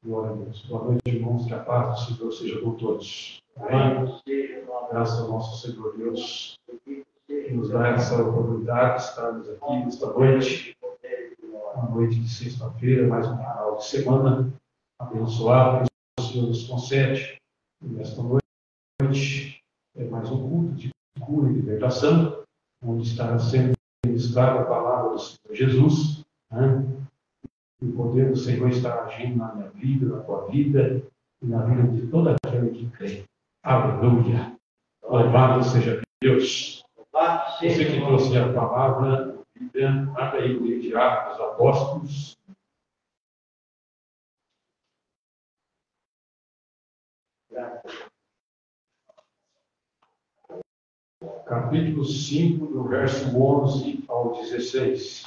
Glória a Deus. Boa noite, irmãos. Que a paz do Senhor seja com todos. Amém. Graças ao nosso Senhor Deus, que nos dá essa oportunidade de estarmos aqui nesta noite. Uma noite de sexta-feira, mais um final de semana abençoado que o Senhor nos concede. E nesta noite é mais um culto de cura e libertação, onde está sendo ministrada a palavra do Senhor Jesus, né? E o poder do Senhor está agindo na minha vida, na tua vida e na vida de toda aquele que crê. Aleluia! Louvado seja Deus! Você que trouxe a palavra, abre aí o livro de Atos dos Apóstolos. Capítulo 5, do verso 11 ao 16.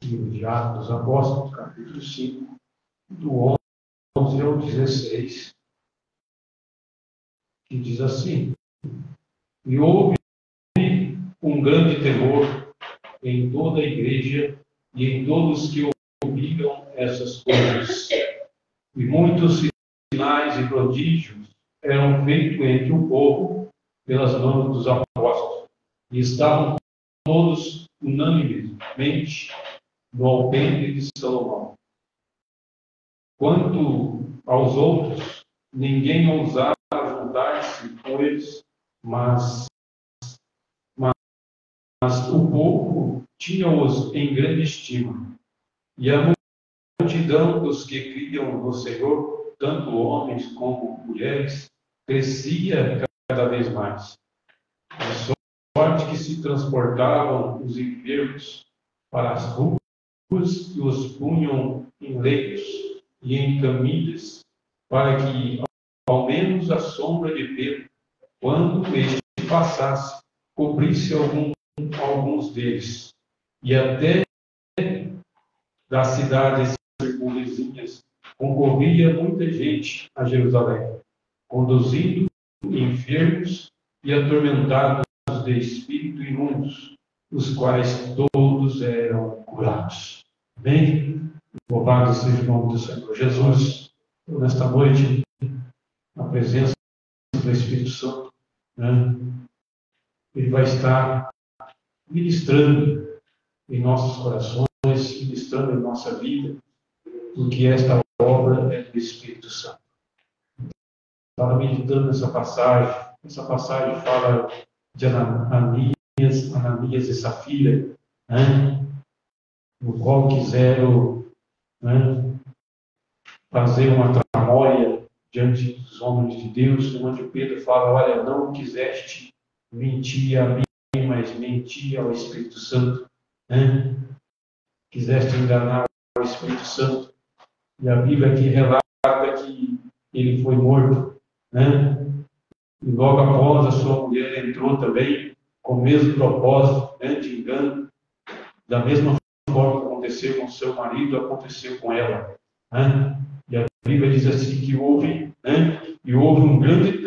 Livro de Atos dos Apóstolos, capítulo 5, do 11 ao 16, que diz assim: E houve um grande temor em toda a igreja e em todos que ouviram essas coisas. E muitos sinais e prodígios eram feitos entre o povo pelas mãos dos apóstolos. E estavam todos unanimemente no alpendre de Salomão. Quanto aos outros, ninguém ousava juntar-se com eles, mas o povo tinha-os em grande estima. E a multidão dos que criam no Senhor, tanto homens como mulheres, crescia cada vez mais. De sorte que se transportavam os enfermos para as ruas e os punham em leitos e em camilhas, para que, ao menos a sombra de Pedro, quando este passasse, cobrisse alguns deles. E até das cidades circunvizinhas concorria muita gente a Jerusalém, conduzindo enfermos e atormentados de espírito imundos, os quais todos eram curados. Amém? Louvado seja o nome do Senhor Jesus. Nesta noite, na presença do Espírito Santo, né? Ele vai estar ministrando em nossos corações, ministrando em nossa vida, porque esta obra é do Espírito Santo. Estava meditando nessa passagem. Essa passagem fala de Ananias e Safira, né? No qual quiseram, né, fazer uma tramóia diante dos homens de Deus, onde Pedro fala: olha, não quiseste mentir a mim, mas mentir ao Espírito Santo, né? Quiseste enganar o Espírito Santo. E a Bíblia aqui relata que ele foi morto, né? E logo após a sua mulher entrou também com o mesmo propósito, né, de engano. Da mesma forma que aconteceu com seu marido, aconteceu com ela, né? E a Bíblia diz assim que houve, né, e houve um grande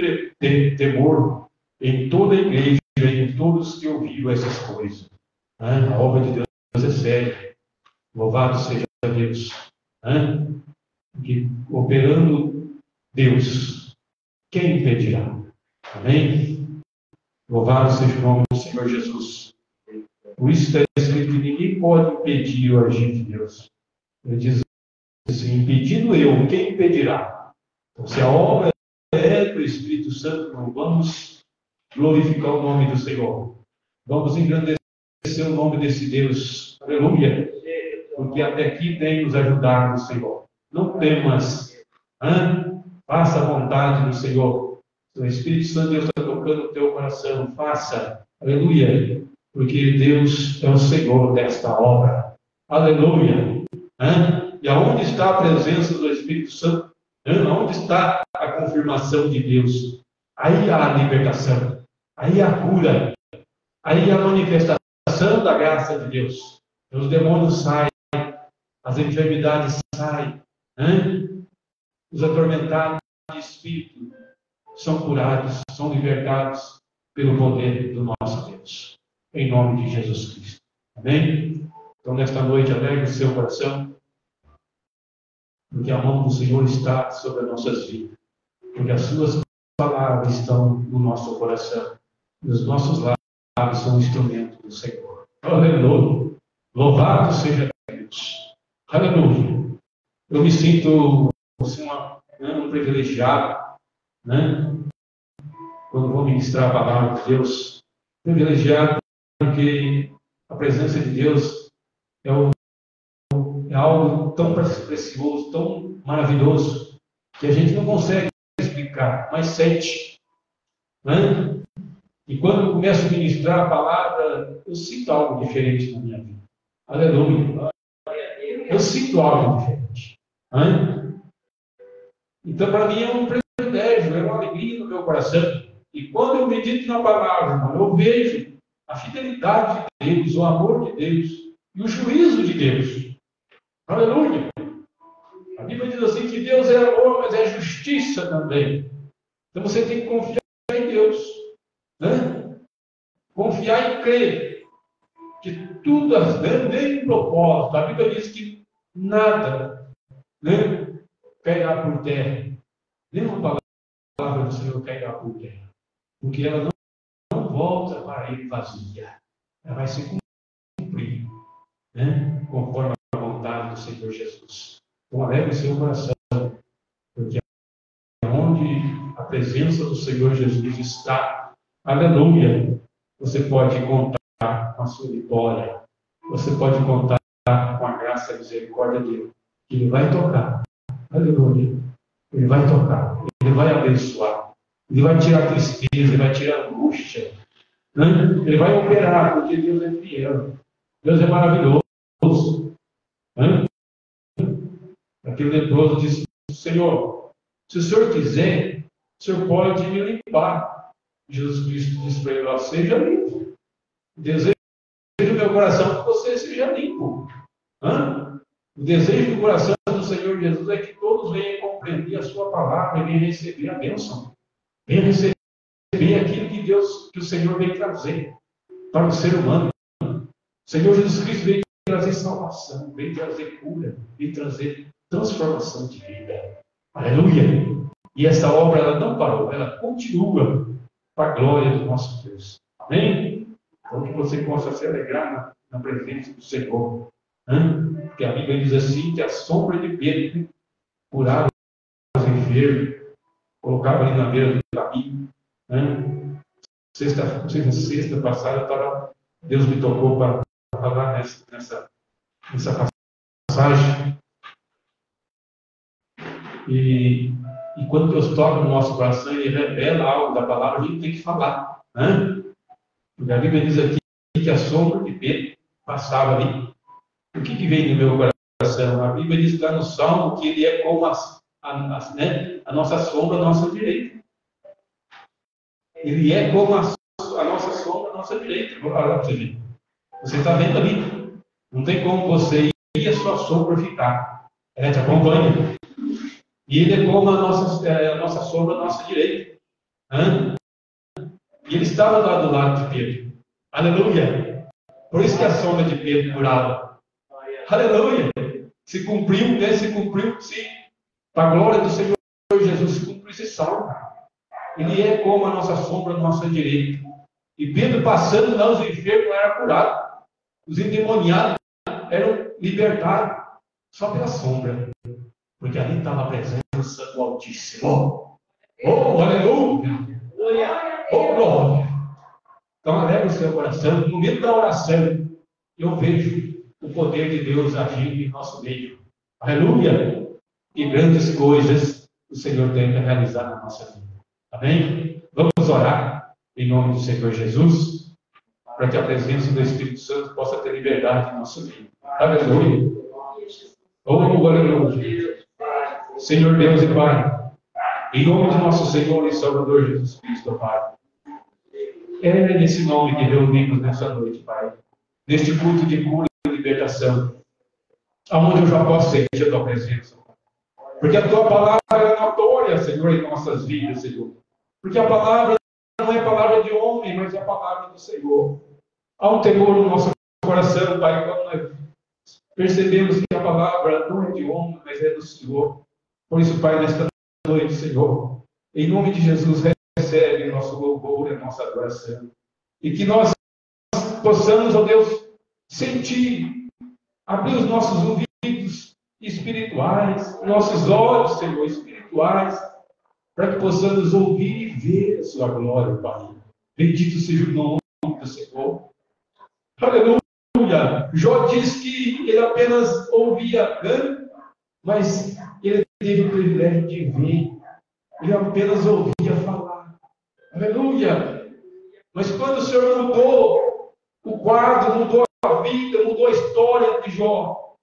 temor em toda a igreja e em todos que ouviram essas coisas, né? A obra de Deus é séria. Louvado seja Deus, né? Que operando Deus, quem impedirá? Amém? Louvado seja o nome do Senhor Jesus. Por isso está escrito que ninguém pode impedir o agir de Deus. Ele diz assim: impedindo eu, quem impedirá? Então, se a obra é do Espírito Santo, então vamos glorificar o nome do Senhor. Vamos engrandecer o nome desse Deus. Aleluia. Porque até aqui tem nos ajudado o Senhor. Não temas. Faça a vontade do Senhor. O Espírito Santo Deus está tocando o teu coração. Faça. Aleluia. Porque Deus é o Senhor desta obra. Aleluia. E aonde está a presença do Espírito Santo? Aonde está a confirmação de Deus? Aí há a libertação. Aí há a cura. Aí há a manifestação da graça de Deus. Os demônios saem. As enfermidades saem. Os atormentados de espírito são curados, são libertados pelo poder do nosso Deus. Em nome de Jesus Cristo. Amém? Então, nesta noite, alegre o seu coração, porque a mão do Senhor está sobre as nossas vidas, porque as suas palavras estão no nosso coração, e os nossos lábios são instrumentos do Senhor. Aleluia! Louvado seja Deus! Aleluia! Eu me sinto assim, um privilegiado, né? Quando vou ministrar a palavra de Deus, privilegiado porque a presença de Deus é algo tão precioso, tão maravilhoso, que a gente não consegue explicar, mas sente. Né? E quando eu começo a ministrar a palavra, eu sinto algo diferente na minha vida. Aleluia! Eu sinto algo diferente. Né? Então, para mim é um privilégio, é uma alegria no meu coração. E quando eu medito na palavra, irmão, eu vejo a fidelidade de Deus, o amor de Deus e o juízo de Deus. Aleluia! A Bíblia diz assim que Deus é amor, mas é justiça também. Então você tem que confiar em Deus. Né? Confiar e crer que tudo, nem um propósito. A Bíblia diz que nada, né, cairá por terra. Nenhuma palavra do Senhor cairá por terra. Porque ela não volta para ele vazia. Ela vai se cumprir, né? Conforme a vontade do Senhor Jesus. Então, alegre o seu coração, porque onde a presença do Senhor Jesus está, aleluia, você pode contar com a sua vitória. Você pode contar com a graça e a misericórdia dele. Ele vai tocar. Aleluia. Ele vai tocar. Ele vai abençoar. Ele vai tirar a tristeza, ele vai tirar a angústia. Né? Ele vai operar, porque Deus é fiel. Deus é maravilhoso. Né? Aquele leproso disse: Senhor, se o Senhor quiser, o Senhor pode me limpar. Jesus Cristo disse para ele: seja limpo. Desejo do meu coração que você seja limpo. Né? O desejo do coração do Senhor Jesus é que todos venham compreender a sua palavra e venham receber a bênção. Venha receber aquilo que o Senhor veio trazer para o ser humano. O Senhor Jesus Cristo veio trazer salvação, veio trazer cura, veio trazer transformação de vida. Aleluia! E essa obra ela não parou, ela continua para a glória do nosso Deus. Amém? Então que você possa se alegrar na presença do Senhor. Porque a Bíblia diz assim que a sombra de Pedro curava os enfermos, colocava ali na beira do caminho. Sexta passada, Deus me tocou para falar nessa passagem. E quando Deus toca no nosso coração, Ele revela algo da palavra, a gente tem que falar. Porque a Bíblia diz aqui que a sombra de Pedro passava ali. O que veio no meu coração? A Bíblia diz lá no Salmo que Ele é como a nossa sombra à nossa direita. Ele é como a nossa sombra à nossa direita. Vou falar para você ver. Você está vendo ali. Não tem como você ir e a sua sombra ficar. Ela te acompanha. E ele é como a nossa sombra à nossa direita. E ele estava lá do lado de Pedro. Aleluia! Por isso que a sombra de Pedro curava. Aleluia! Se cumpriu, né? Se cumpriu, sim. Para a glória do Senhor Jesus, se cumpriu esse salmo. Ele é como a nossa sombra à nossa direita. E Pedro passando lá, os enfermos não eram curados. Os endemoniados eram libertados só pela sombra. Porque ali estava a presença do Altíssimo. Oh, aleluia! Oh, glória! Então, alegre o seu coração. No momento da oração, eu vejo o poder de Deus agindo em nosso meio. Aleluia! E grandes coisas o Senhor tem que realizar na nossa vida. Amém? Vamos orar em nome do Senhor Jesus, para que a presença do Espírito Santo possa ter liberdade em nossa vida. Aleluia! Oh, aleluia! Senhor Deus e Pai, em nome de nosso Senhor e Salvador Jesus Cristo, Pai. É nesse nome que reunimos nessa noite, Pai. Neste culto de cura e libertação, aonde eu já posso sentir a Tua presença. Porque a Tua palavra é notória, Senhor, em nossas vidas, Senhor. Porque a palavra não é palavra de homem, mas é a palavra do Senhor. Há um temor no nosso coração, Pai, quando nós Percebemos que a palavra não é de homem, mas é do Senhor. Por isso, Pai, nesta noite, Senhor, em nome de Jesus, recebe o nosso louvor e a nossa adoração. E que nós possamos, ó Deus, sentir, abrir os nossos ouvidos espirituais, nossos olhos, Senhor, espirituais, para que possamos ouvir e ver a sua glória, Pai. Bendito seja o nome do Senhor. Aleluia. Jó diz que ele apenas ouvia canto, mas ele teve o privilégio de ver. Ele apenas ouvia falar. Aleluia. Mas quando o Senhor mudou o quadro, mudou a vida, mudou a história de Jó,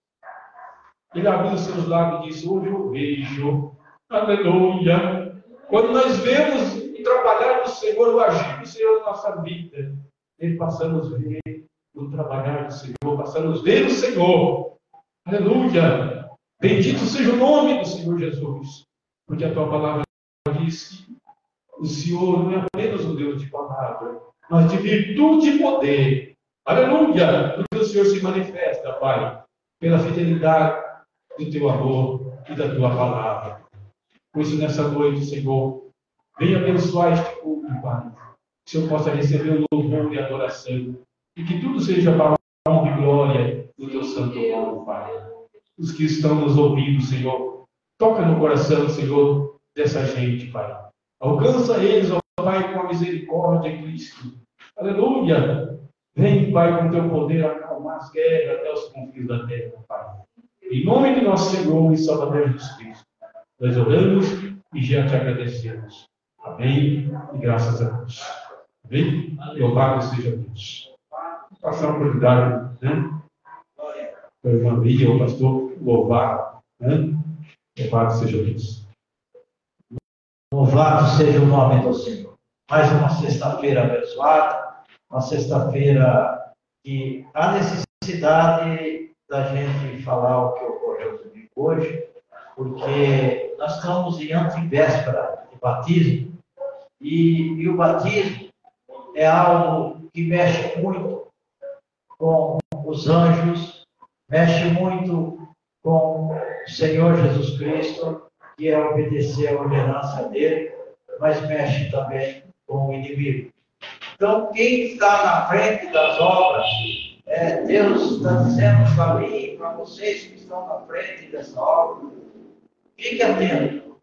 ele abriu os seus lábios e disse: hoje eu vejo. Aleluia. Quando nós vemos o trabalhar do Senhor, o agir do Senhor na nossa vida, ele passamos a ver o trabalhar do Senhor, passamos a ver o Senhor. Aleluia. Bendito seja o nome do Senhor Jesus, porque a tua palavra diz que o Senhor não é apenas um Deus de palavra, mas de virtude e poder. Aleluia. Porque o Senhor se manifesta, Pai, pela fidelidade do teu amor e da tua palavra. Por isso, nessa noite, Senhor, venha abençoar este culto, Pai. Que o Senhor possa receber o louvor e a adoração. E que tudo seja para a honra e glória do teu santo nome, Pai. Os que estão nos ouvindo, Senhor, toca no coração, Senhor, dessa gente, Pai. Alcança eles, ó Pai, com a misericórdia de Cristo. Aleluia. Vem, Pai, com teu poder acalmar as guerras até os confins da terra, Pai. Em nome de nosso Senhor e Salvador Jesus Cristo, nós oramos e já te agradecemos. Amém? E graças a Deus. Amém? Louvado seja Deus. Vou passar uma oportunidade, né? A irmã Lídia, o pastor, louvar, né? Louvado seja Deus. Louvado seja o nome do Senhor. Mais uma sexta-feira abençoada, uma sexta-feira que há necessidade da gente falar o que ocorreu comigo hoje, porque nós estamos em antevéspera de batismo, e o batismo é algo que mexe muito com os anjos, mexe muito com o Senhor Jesus Cristo, que é obedecer à ordenança dele, mas mexe também com o inimigo. Então, quem está na frente das obras, Deus está dizendo para mim, para vocês que estão na frente dessa obra, fique atento,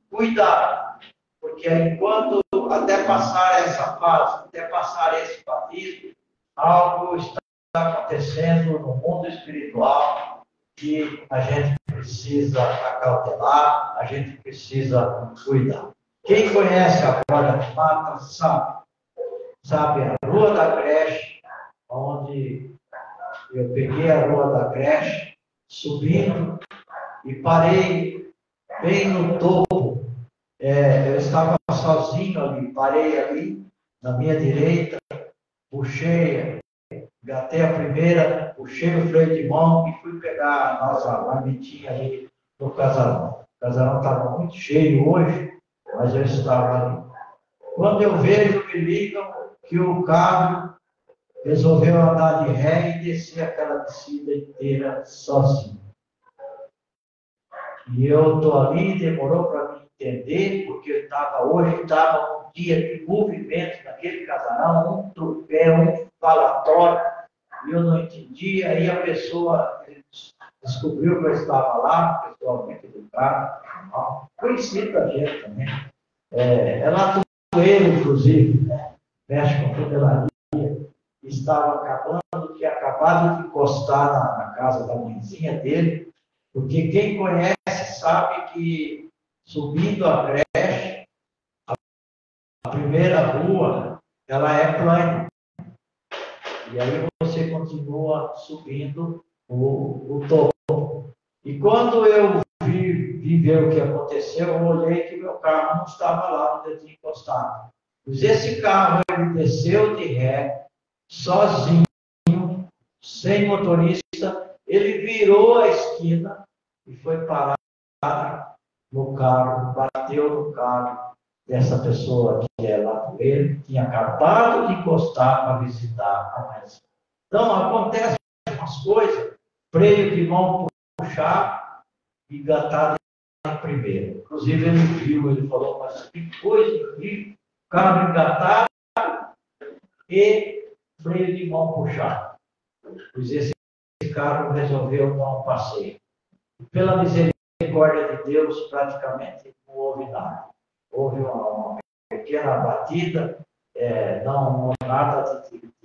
cuidado, porque enquanto até passar essa fase, até passar esse batismo, algo está acontecendo no mundo espiritual que a gente precisa acautelar, a gente precisa cuidar. Quem conhece a Glória de Mata sabe a Rua da Creche, onde eu peguei a Rua da Creche, subindo e parei bem no topo. Eu estava sozinho ali, parei ali, na minha direita, puxei, gatei a primeira, puxei o freio de mão e fui pegar a nossa marmitinha ali no casarão. O casarão estava muito cheio hoje, mas eu estava ali. Quando eu vejo, me ligam que o carro resolveu andar de ré e descer aquela descida inteira sozinho. E eu estou ali, demorou para me entender, porque hoje estava um dia de movimento naquele casarão, um tropé, um falatório, e eu não entendi. Aí a pessoa descobriu que eu estava lá, pessoalmente educado, conhecido a gente também. Ela ele, inclusive, mexe com federaria, estava tinha acabado de encostar na casa da mãezinha dele, porque quem conhece sabe que subindo a creche, a primeira rua, ela é plana. E aí você continua subindo o topo. E quando eu vi ver o que aconteceu, eu olhei que meu carro não estava lá onde eu tinha encostado. Mas esse carro, ele desceu de ré, sozinho, sem motorista, ele virou a esquina e foi parar no carro, bateu no carro dessa pessoa que é lá com ele, que tinha acabado de encostar para visitar a mãe. Então, acontecem umas coisas freio de mão puxar e engatar em primeiro. Inclusive ele viu, ele falou, mas que coisa incrível, carro engatado e freio de mão puxar. Pois esse carro resolveu dar um passeio. Pela misericórdia de Deus, praticamente não houve nada. Houve uma pequena batida, não nada de.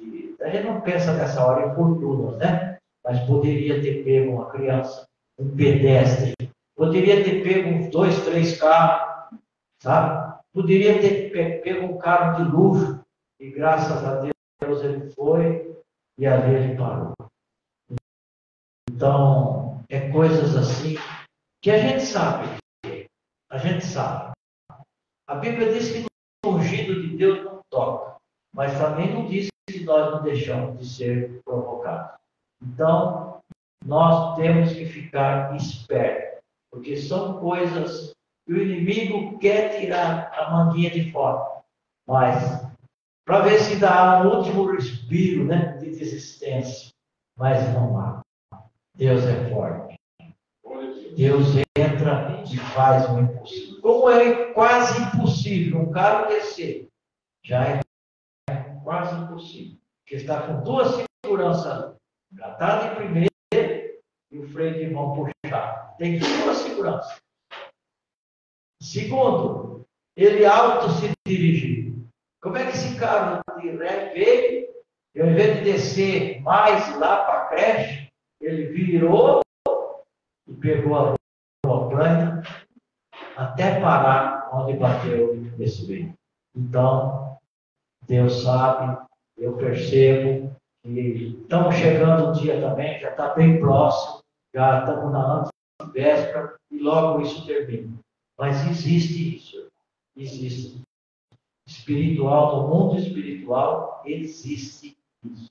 A gente não pensa nessa hora em fortunas, né? Mas poderia ter pego uma criança, um pedestre, poderia ter pego uns 2, 3 carros, sabe? Poderia ter pego um carro de luxo, e graças a Deus ele foi e ali ele parou. Então, é coisas assim que a gente sabe. A gente sabe. A Bíblia diz que no ungido de Deus não toca, mas também não diz que nós não deixamos de ser provocados. Então, nós temos que ficar espertos, porque são coisas que o inimigo quer tirar a manguinha de fora, mas para ver se dá um último respiro, né, de desistência, mas não há. Deus é forte. Deus entra e faz o impossível. Como é quase impossível um carro descer, já é quase impossível. Porque está com 2 seguranças, engatado em primeiro e o freio de mão puxar. Tem 2 seguranças. Segundo, ele auto se dirigir. Como é que esse carro de ré veio, e ao invés de descer mais lá para a creche, ele virou e pegou a rua plana até parar onde bateu esse veículo. Então, Deus sabe, eu percebo que estamos chegando o dia também, já está bem próximo, já estamos na antevéspera e logo isso termina. Mas existe isso, existe. Espiritual, no mundo espiritual, existe isso.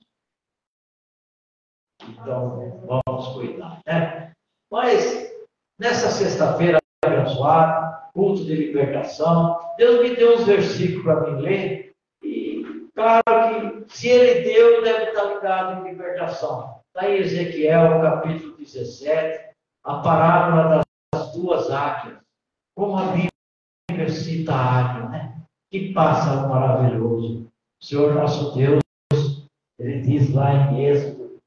Então, vamos cuidar, né? Mas, nessa sexta-feira abençoada, culto de libertação, Deus me deu uns versículos para mim ler, e claro que se Ele deu, deve estar ligado em libertação. Está em Ezequiel, capítulo 17, a parábola das 2 águias. Como a Bíblia cita a águia, né? Que pássaro maravilhoso. O Senhor nosso Deus, Ele diz lá em Êxodo,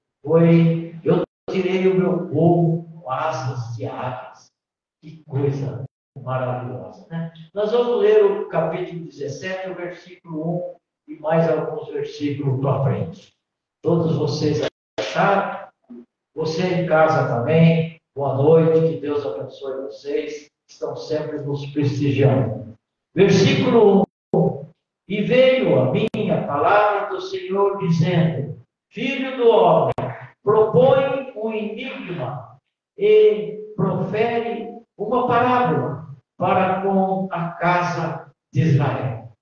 eu tirei o meu povo com asas de águias. Que coisa maravilhosa, né? Nós vamos ler o capítulo 17, o versículo 1 e mais alguns versículos para frente. Todos vocês acharam? Você em casa também, boa noite, que Deus abençoe vocês, estão sempre nos prestigiando. Versículo 1. E veio a minha palavra do Senhor dizendo, filho do homem, propõe um enigma e profere uma parábola para com a casa de Israel.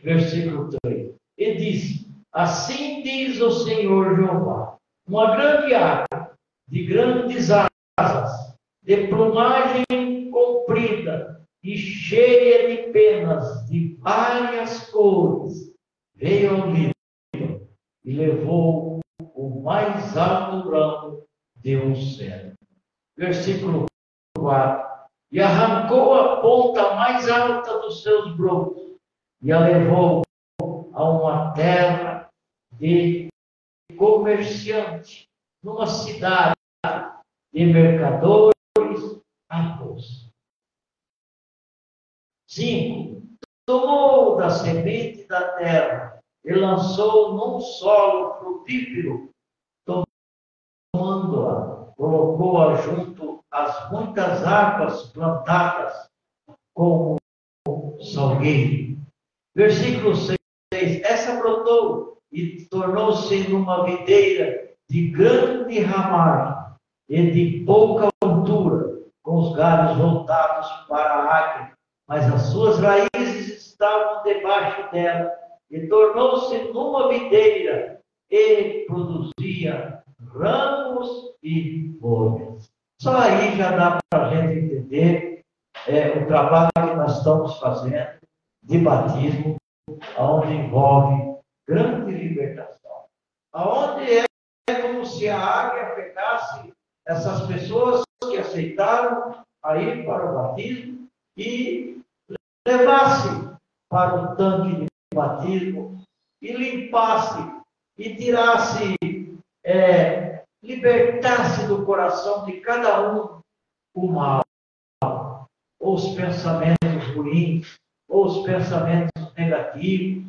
Versículo 3. E disse, assim diz o Senhor Jeová, uma grande águia de grandes asas, de plumagem comprida e cheia de penas de várias cores, veio ao Líbano e levou o mais alto ramo de um cedro. Versículo 4. E arrancou a ponta mais alta dos seus brotos e a levou a uma terra de comerciante, numa cidade de mercadores a bolsa. 5. Tomou da semente da terra e lançou num solo frutífero, tomando-a, colocou-a junto às muitas águas plantadas como salgueiro. Versículo 6. Essa brotou e tornou-se numa videira de grande ramagem e de pouca altura, com os galhos voltados para a águia, mas as suas raízes estavam debaixo dela, e tornou-se numa videira e produzia ramos e folhas. Só aí já dá para a gente entender o trabalho que nós estamos fazendo de batismo, onde envolve grande libertação. Aonde é como se a águia pegasse essas pessoas que aceitaram a ir para o batismo e levasse para o tanque de batismo e limpasse e tirasse, libertasse do coração de cada um o mal, ou os pensamentos ruins, ou os pensamentos negativos,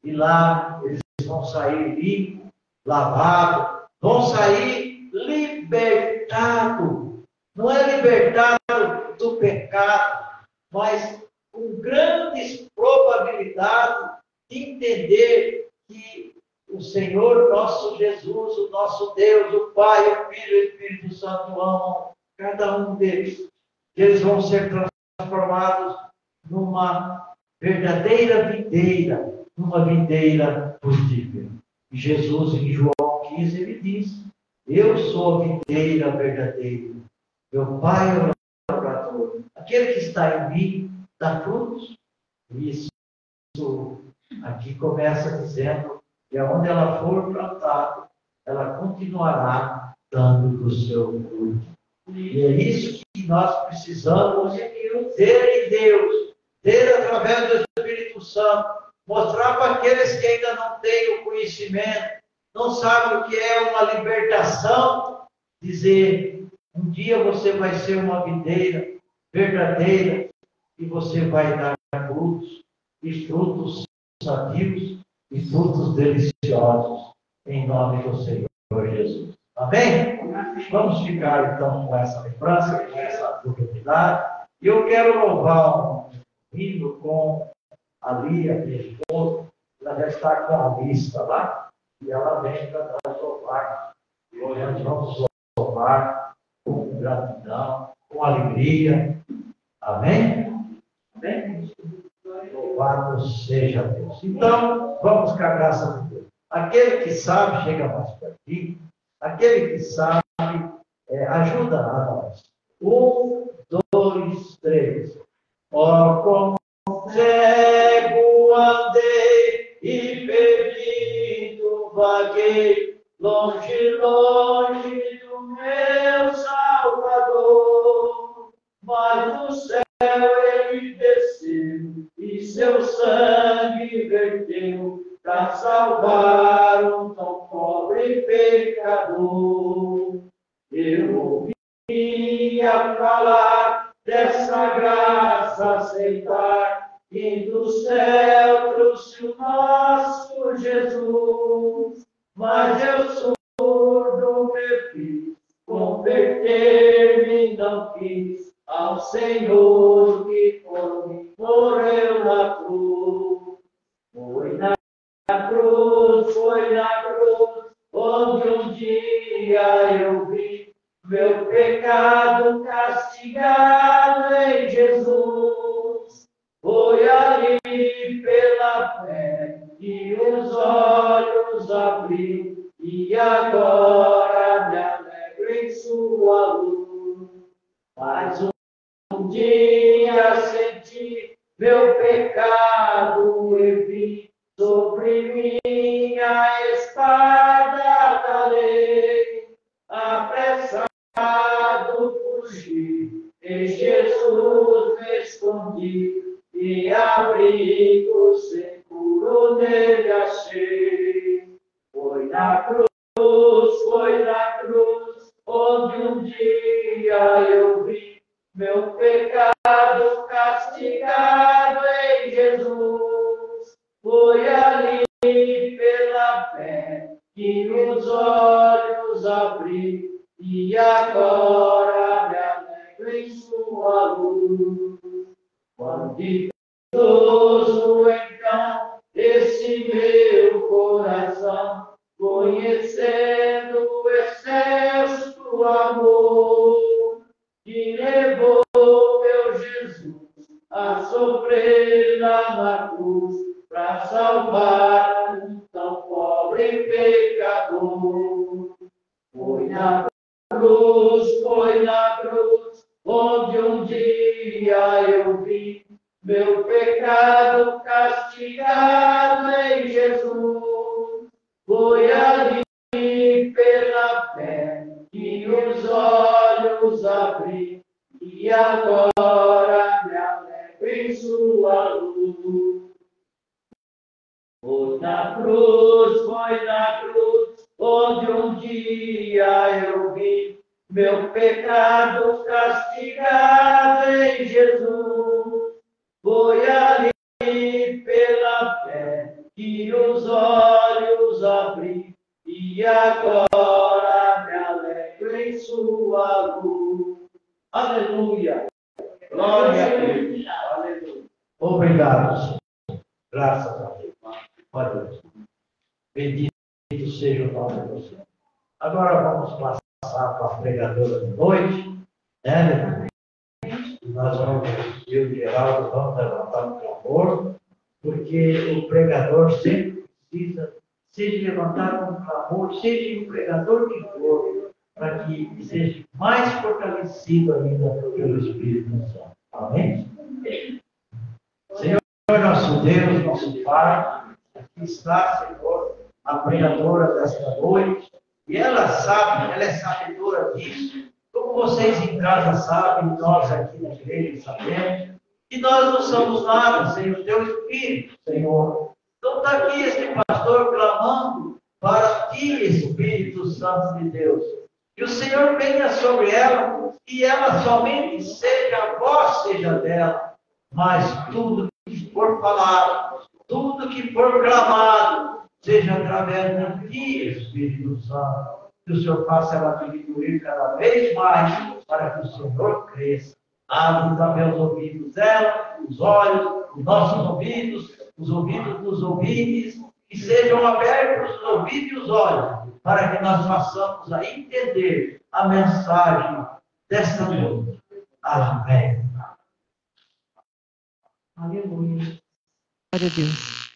e lá eles vão sair limpos, lavados, vão sair libertados. Não é libertado do pecado, mas com grandes probabilidades de entender que o Senhor nosso Jesus, o nosso Deus, o Pai, o Filho e o Espírito Santo amam cada um deles. Eles vão ser transformados numa verdadeira videira, numa videira frutífera. E Jesus, em João 15, ele diz: eu sou a videira verdadeira, meu Pai é o lavrador. Aquele que está em mim dá frutos. Isso aqui começa dizendo que aonde ela for plantada, ela continuará dando do seu fruto. E é isso que nós precisamos ter em Deus, ter através do Espírito Santo, mostrar para aqueles que ainda não têm o conhecimento, não sabem o que é uma libertação, dizer: um dia você vai ser uma videira verdadeira e você vai dar frutos, e frutos sadios e frutos deliciosos, em nome do Senhor Jesus. Amém? Vamos ficar então com essa lembrança, com essa oportunidade. E eu quero louvar um hino com a Lia, minha esposa. Ela já está com a lista lá, e ela vem para nós louvar. E nós vamos louvar com gratidão, com alegria. Amém? Amém? Louvado seja Deus. Então, vamos com a graça de Deus. Aquele que sabe, chega mais pertinho. Aquele que sabe, ajuda a nós. 1, 2, 3. Ó, como cego andei e perdido vaguei, longe, longe do meu Salvador. Mas do céu ele desceu e seu sangue verteu para salvar um tão pobre pecador. Eu ouvia falar dessa graça aceitar, e do céu trouxe o nosso Jesus. Mas eu surdo me fiz, converter-me não quis ao Senhor que por mim morreu na cruz. Foi na cruz, onde um dia eu vi meu pecado castigado em Jesus. Foi ali pela fé que os olhos abri, e agora me alegro em sua luz. Mas um dia senti meu pecado e vi sobre minha espada da lei, apressado fugi, em Jesus me escondi, e abrigo seguro nele achei. Foi na cruz, onde um dia eu vi meu pecado castigado em Jesus. Foi ali pela fé que os olhos abri, e agora me alegro em sua luz. Quão ditoso então esse meu coração, conhecendo o excesso amor que levou meu Jesus a sofrer lá na cruz para salvar um tão pobre pecador. Foi na cruz, onde um dia eu vi meu pecado castigado em Jesus. Foi ali pela fé que os olhos e agora me alegro em sua luz. Foi na cruz, onde um dia eu vi meu pecado castigado em Jesus. Foi ali pela fé que os olhos abri, e agora me alegro em sua luz. Aleluia! Glória a Deus! Aleluia! Obrigado, Senhor. Graças a Deus. Olha, bendito seja o nome do Senhor. Agora vamos passar para a pregadora de noite, né? Nós vamos, eu e o Geraldo, vamos levantar um clamor, porque o pregador sempre precisa, seja levantar um clamor, seja o pregador que for, para que seja mais fortalecido ainda pelo Espírito Santo. Amém? Senhor, nosso Deus, nosso Pai, aqui está, Senhor, a pregadora desta noite, e ela sabe, ela é sabedora disso, como vocês em casa sabem, nós aqui na igreja sabemos, que nós não somos nada sem o Teu Espírito, Senhor. Então está aqui esse pastor clamando para Ti, Espírito Santo de Deus, que o Senhor venha sobre ela, e ela somente seja a voz, seja dela, mas tudo que for falado, tudo que for clamado, seja através de Ti, Espírito Santo. Que o Senhor faça ela diminuir cada vez mais, para que o Senhor cresça. Abre também os ouvidos dela, os olhos, os nossos ouvidos, os ouvidos dos ouvintes, que sejam abertos os ouvidos e os olhos, para que nós possamos a entender a mensagem desta noite. Amém. Aleluia. Glória a Deus.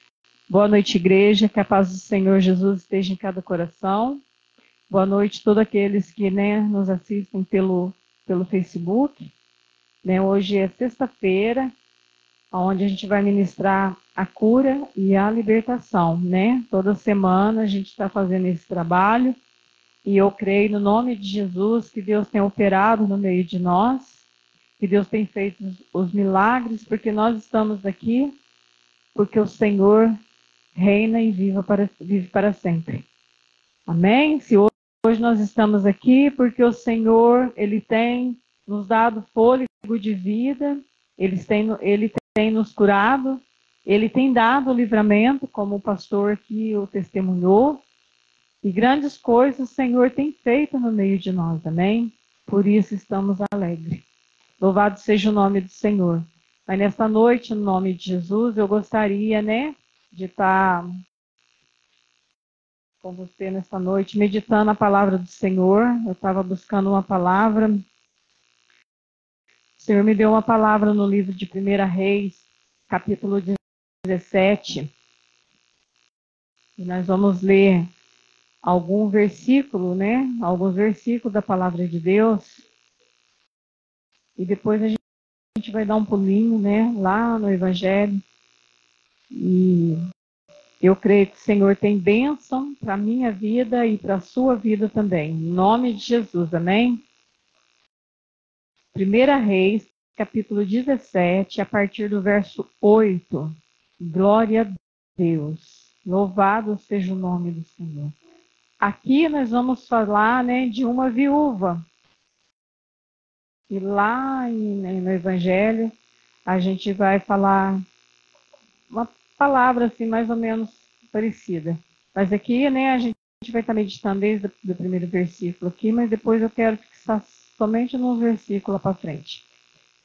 Boa noite, igreja. Que a paz do Senhor Jesus esteja em cada coração. Boa noite a todos aqueles que nos assistem pelo Facebook. Hoje é sexta-feira, onde a gente vai ministrar a cura e a libertação. Toda semana a gente está fazendo esse trabalho. E eu creio no nome de Jesus que Deus tem operado no meio de nós, que Deus tem feito os milagres, porque nós estamos aqui, porque o Senhor reina e vive para sempre. Amém? Se hoje nós estamos aqui, porque o Senhor, Ele tem nos dado fôlego de vida, Ele tem nos curado, Ele tem dado livramento, como o pastor aqui o testemunhou, e grandes coisas o Senhor tem feito no meio de nós, amém? Por isso estamos alegres. Louvado seja o nome do Senhor. Mas nessa noite, no nome de Jesus, eu gostaria, de estar com você nessa noite, meditando a palavra do Senhor. Eu estava buscando uma palavra. O Senhor me deu uma palavra no livro de 1 Reis, capítulo 17. E nós vamos ler algum versículo, alguns versículos da palavra de Deus. E depois a gente vai dar um pulinho, lá no Evangelho. E eu creio que o Senhor tem bênção para a minha vida e para a sua vida também. Em nome de Jesus, amém? 1 Reis, capítulo 17, a partir do verso 8. Glória a Deus. Louvado seja o nome do Senhor. Aqui nós vamos falar, de uma viúva. E lá no Evangelho, a gente vai falar uma palavra assim, mais ou menos parecida. Mas aqui, a gente vai estar meditando desde o primeiro versículo aqui, mas depois eu quero fixar somente no versículo para frente.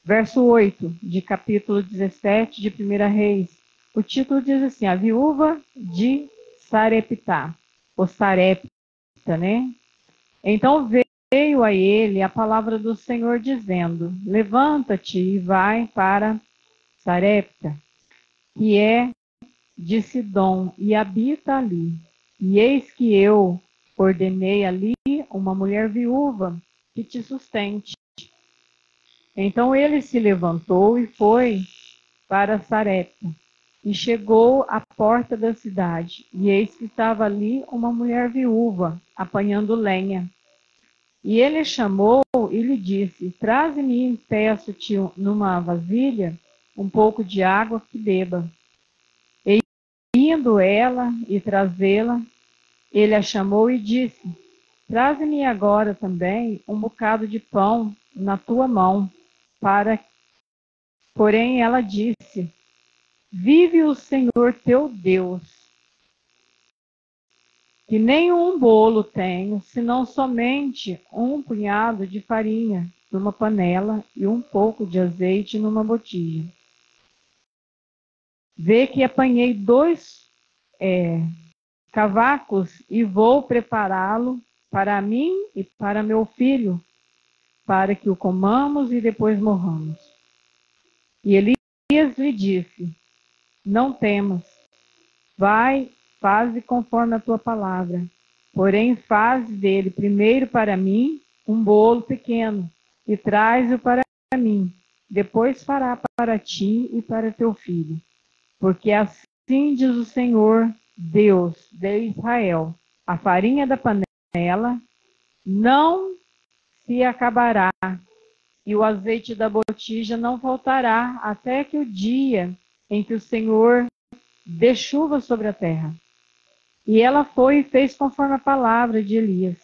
Verso 8, de capítulo 17 de 1 Reis. O título diz assim, a viúva de Sarepta, ou Sarepta, Então veio a ele a palavra do Senhor dizendo, levanta-te e vai para Sarepta, que é de Sidom, e habita ali. E eis que eu ordenei ali uma mulher viúva que te sustente. Então ele se levantou e foi para Sarepta, e chegou à porta da cidade, e eis que estava ali uma mulher viúva, apanhando lenha. E ele chamou e lhe disse: traze-me, peço-te numa vasilha um pouco de água que beba. E indo ela e trazê-la, ele a chamou e disse: traze-me agora também um bocado de pão na tua mão. Porém ela disse: vive o Senhor teu Deus, que nenhum bolo tenho, senão somente um punhado de farinha numa panela e um pouco de azeite numa botija. Vê que apanhei 2 cavacos e vou prepará-lo para mim e para meu filho, para que o comamos e depois morramos. E Elias lhe disse: não temas, vai, faze conforme a tua palavra. Porém, faze dele primeiro para mim um bolo pequeno e traz-o para mim. Depois fará para ti e para teu filho. Porque assim diz o Senhor, Deus de Israel: a farinha da panela não se acabará, e o azeite da botija não faltará, até que o dia em que o Senhor dê chuva sobre a terra. E ela foi e fez conforme a palavra de Elias.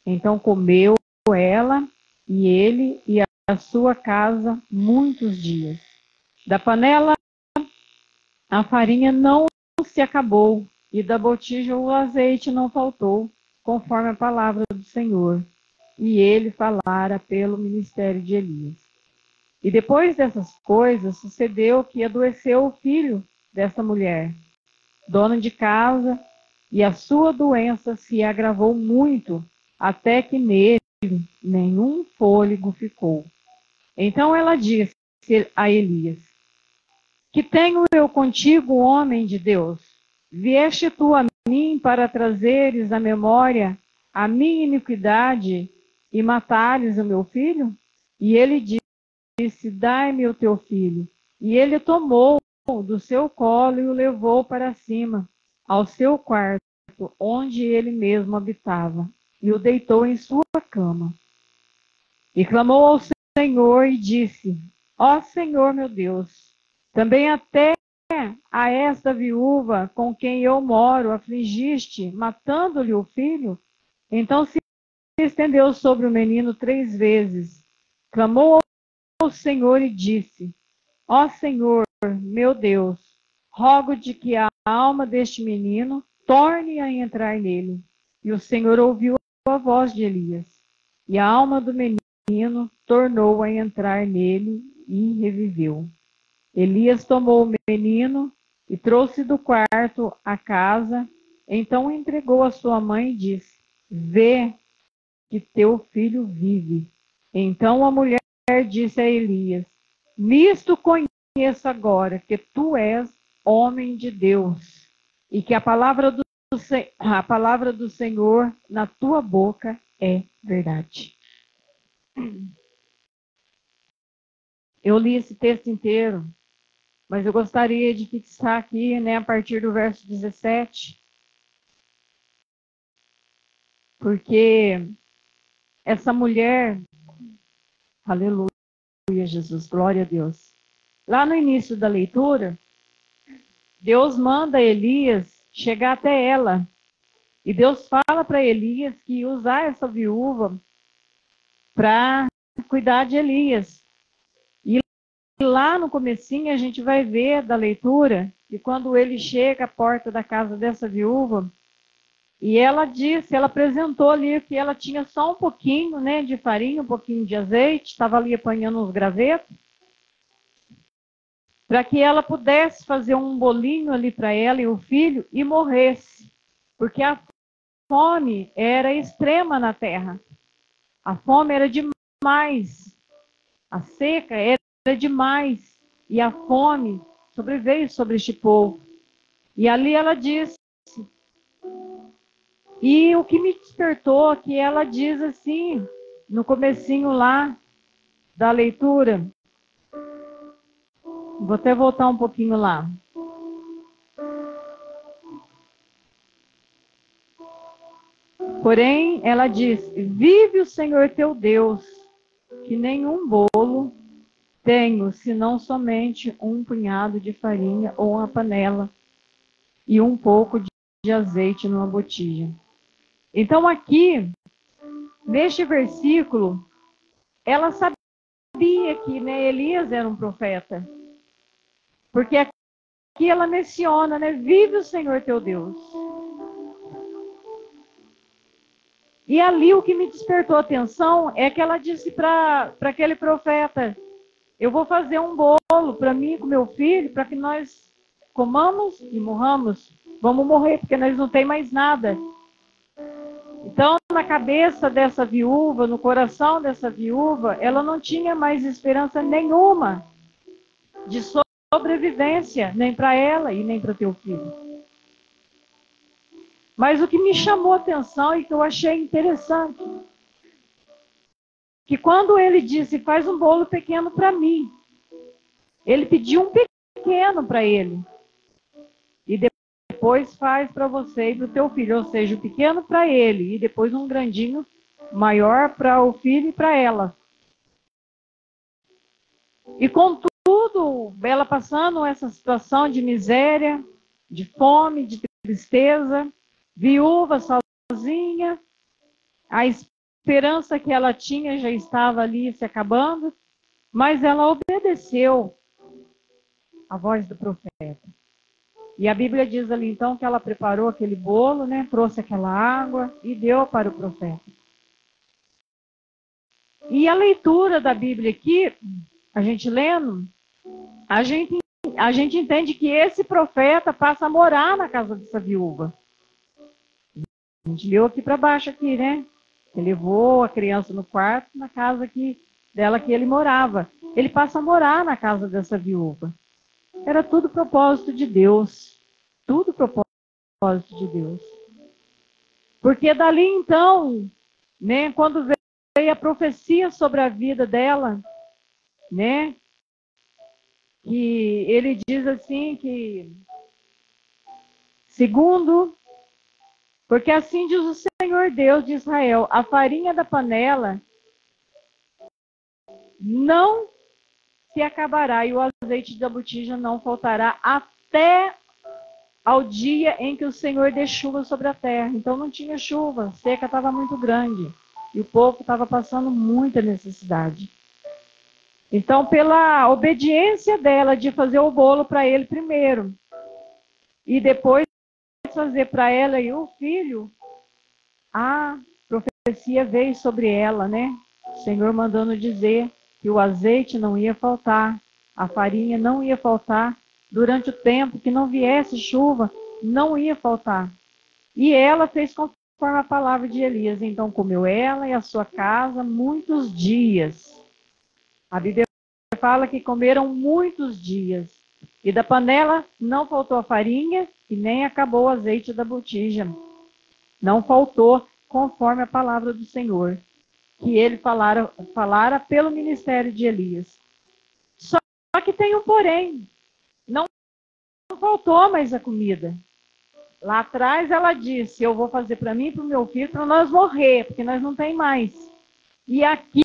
Então comeu ela e ele e a sua casa muitos dias. Da panela a farinha não se acabou, e da botija o azeite não faltou, conforme a palavra do Senhor. E ele falara pelo ministério de Elias. E depois dessas coisas, sucedeu que adoeceu o filho dessa mulher, dona de casa, e a sua doença se agravou muito, até que nele nenhum fôlego ficou. Então ela disse a Elias: que tenho eu contigo, homem de Deus? Vieste tu a mim para trazeres à memória a minha iniquidade e matares o meu filho? E ele disse: dai-me o teu filho. E ele tomou do seu colo e o levou para cima, ao seu quarto, onde ele mesmo habitava, e o deitou em sua cama. E clamou ao Senhor e disse: ó Senhor meu Deus, também até a esta viúva com quem eu moro afligiste, matando-lhe o filho? Então se estendeu sobre o menino 3 vezes. Clamou ao Senhor e disse: ó Senhor, meu Deus, rogo-te que a alma deste menino torne a entrar nele. E o Senhor ouviu a voz de Elias. E a alma do menino tornou a entrar nele e reviveu. Elias tomou o menino e trouxe do quarto à casa. Então entregou a sua mãe e disse: vê que teu filho vive. Então a mulher disse a Elias: nisto conheço agora que tu és homem de Deus, e que a palavra do Senhor na tua boca é verdade. Eu li esse texto inteiro, mas eu gostaria de fixar aqui, a partir do verso 17, porque essa mulher, aleluia, Jesus, glória a Deus. Lá no início da leitura, Deus manda Elias chegar até ela. E Deus fala para Elias que ia usar essa viúva para cuidar de Elias. E lá no comecinho a gente vai ver da leitura que quando ele chega à porta da casa dessa viúva, e ela disse, ela apresentou ali que ela tinha só um pouquinho, de farinha, um pouquinho de azeite, estava ali apanhando uns gravetos, para que ela pudesse fazer um bolinho ali para ela e o filho e morresse. Porque a fome era extrema na terra. A fome era demais. A seca era demais. E a fome sobreveio sobre este povo. E ali ela disse. E o que me despertou, que ela diz assim, no comecinho lá da leitura. Vou até voltar um pouquinho lá. Porém, ela disse: vive o Senhor teu Deus, que nenhum bolo tenho, senão somente um punhado de farinha ou uma panela e um pouco de azeite numa botija. Então aqui, neste versículo, ela sabia que, né, Elias era um profeta. Porque aqui ela menciona, né, vive o Senhor teu Deus. E ali o que me despertou a atenção é que ela disse para aquele profeta: eu vou fazer um bolo para mim e com meu filho, para que nós comamos e morramos. Vamos morrer, porque nós não tem mais nada. Então, na cabeça dessa viúva, no coração dessa viúva, ela não tinha mais esperança nenhuma de sobrevivência, nem para ela e nem para teu filho. Mas o que me chamou a atenção e que eu achei interessante, que quando ele disse: faz um bolo pequeno para mim, ele pediu um pequeno para ele. E depois faz para você e para o teu filho. Ou seja, o pequeno para ele e depois um grandinho maior para o filho e para ela. E contudo, ela passando essa situação de miséria, de fome, de tristeza, viúva, sozinha, a esperança que ela tinha já estava ali se acabando, mas ela obedeceu a voz do profeta. E a Bíblia diz ali então que ela preparou aquele bolo, né, trouxe aquela água e deu para o profeta. E a leitura da Bíblia aqui, a gente lendo, a gente entende que esse profeta passa a morar na casa dessa viúva. A gente leu aqui para baixo aqui, né? Ele levou a criança no quarto, na casa dela que ele morava. Ele passa a morar na casa dessa viúva. Era tudo propósito de Deus. Tudo propósito de Deus. Porque dali então, né, quando veio a profecia sobre a vida dela, né, que ele diz assim que, segundo, porque assim diz o Senhor Deus de Israel: a farinha da panela não se acabará e o azeite da botija não faltará até ao dia em que o Senhor dê chuva sobre a terra. Então não tinha chuva, a seca estava muito grande e o povo estava passando muita necessidade. Então, pela obediência dela de fazer o bolo para ele primeiro e depois fazer para ela e o filho, a profecia veio sobre ela, né? O Senhor mandando dizer que o azeite não ia faltar, a farinha não ia faltar, durante o tempo que não viesse chuva, não ia faltar. E ela fez conforme a palavra de Elias. Então comeu ela e a sua casa muitos dias. A Bíblia fala que comeram muitos dias. E da panela não faltou a farinha e nem acabou o azeite da botija. Não faltou, conforme a palavra do Senhor, que ele falara pelo ministério de Elias. Só que tem um porém. Não faltou mais a comida. Lá atrás ela disse: eu vou fazer para mim e para o meu filho para nós morrer, porque nós não tem mais. E aqui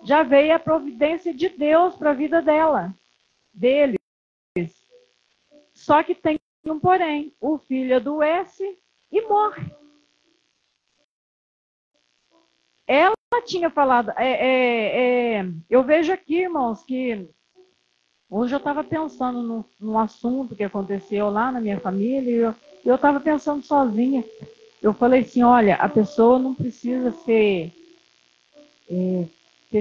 já veio a providência de Deus para a vida deles. Só que tem um porém. O filho adoece e morre. Ela tinha falado... eu vejo aqui, irmãos, que hoje eu estava pensando num assunto que aconteceu lá na minha família e eu estava pensando sozinha. Eu falei assim: olha, a pessoa não precisa ter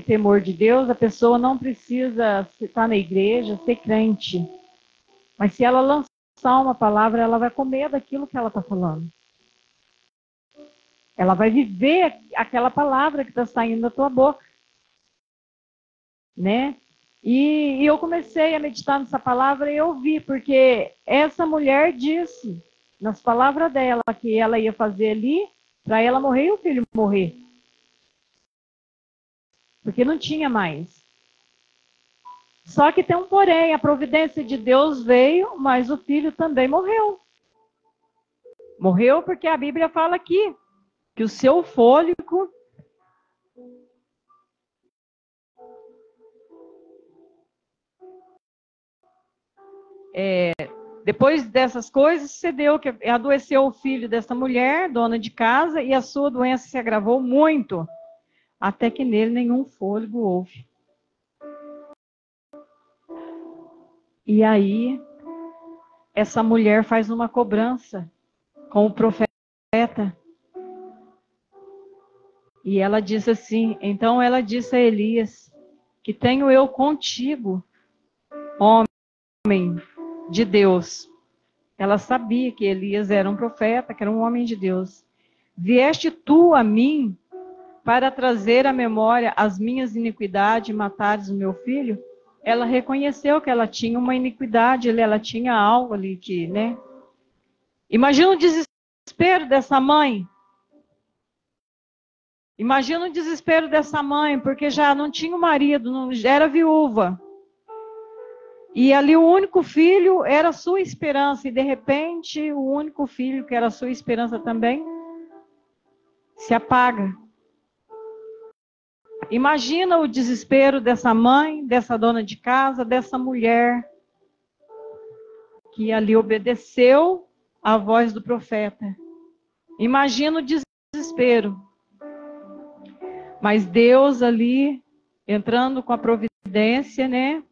temor de Deus, a pessoa não precisa estar na igreja, ser crente. Mas se ela lançar uma palavra, ela vai comer daquilo que ela está falando. Ela vai viver aquela palavra que está saindo da tua boca. Né? E eu comecei a meditar nessa palavra e eu vi, porque essa mulher disse, nas palavras dela, que ela ia fazer ali, para ela morrer e o filho morrer. Porque não tinha mais. Só que tem um porém, a providência de Deus veio, mas o filho também morreu. Morreu porque a Bíblia fala aqui, que o seu fôlego depois dessas coisas, sucedeu que adoeceu o filho dessa mulher, dona de casa, e a sua doença se agravou muito, até que nele nenhum fôlego houve. E aí, essa mulher faz uma cobrança com o profeta. E ela diz assim, então ela disse a Elias, que tenho eu contigo, homem de Deus. Ela sabia que Elias era um profeta, que era um homem de Deus. Vieste tu a mim para trazer à memória as minhas iniquidades e matares o meu filho? Ela reconheceu que ela tinha uma iniquidade, ela tinha algo ali que, né? Imagina o desespero dessa mãe. Imagina o desespero dessa mãe, porque já não tinha o marido, não, já era viúva. E ali o único filho era a sua esperança, e de repente o único filho que era a sua esperança também se apaga. Imagina o desespero dessa mãe, dessa dona de casa, dessa mulher que ali obedeceu à voz do profeta. Imagina o desespero. Mas Deus ali, entrando com a providência, né?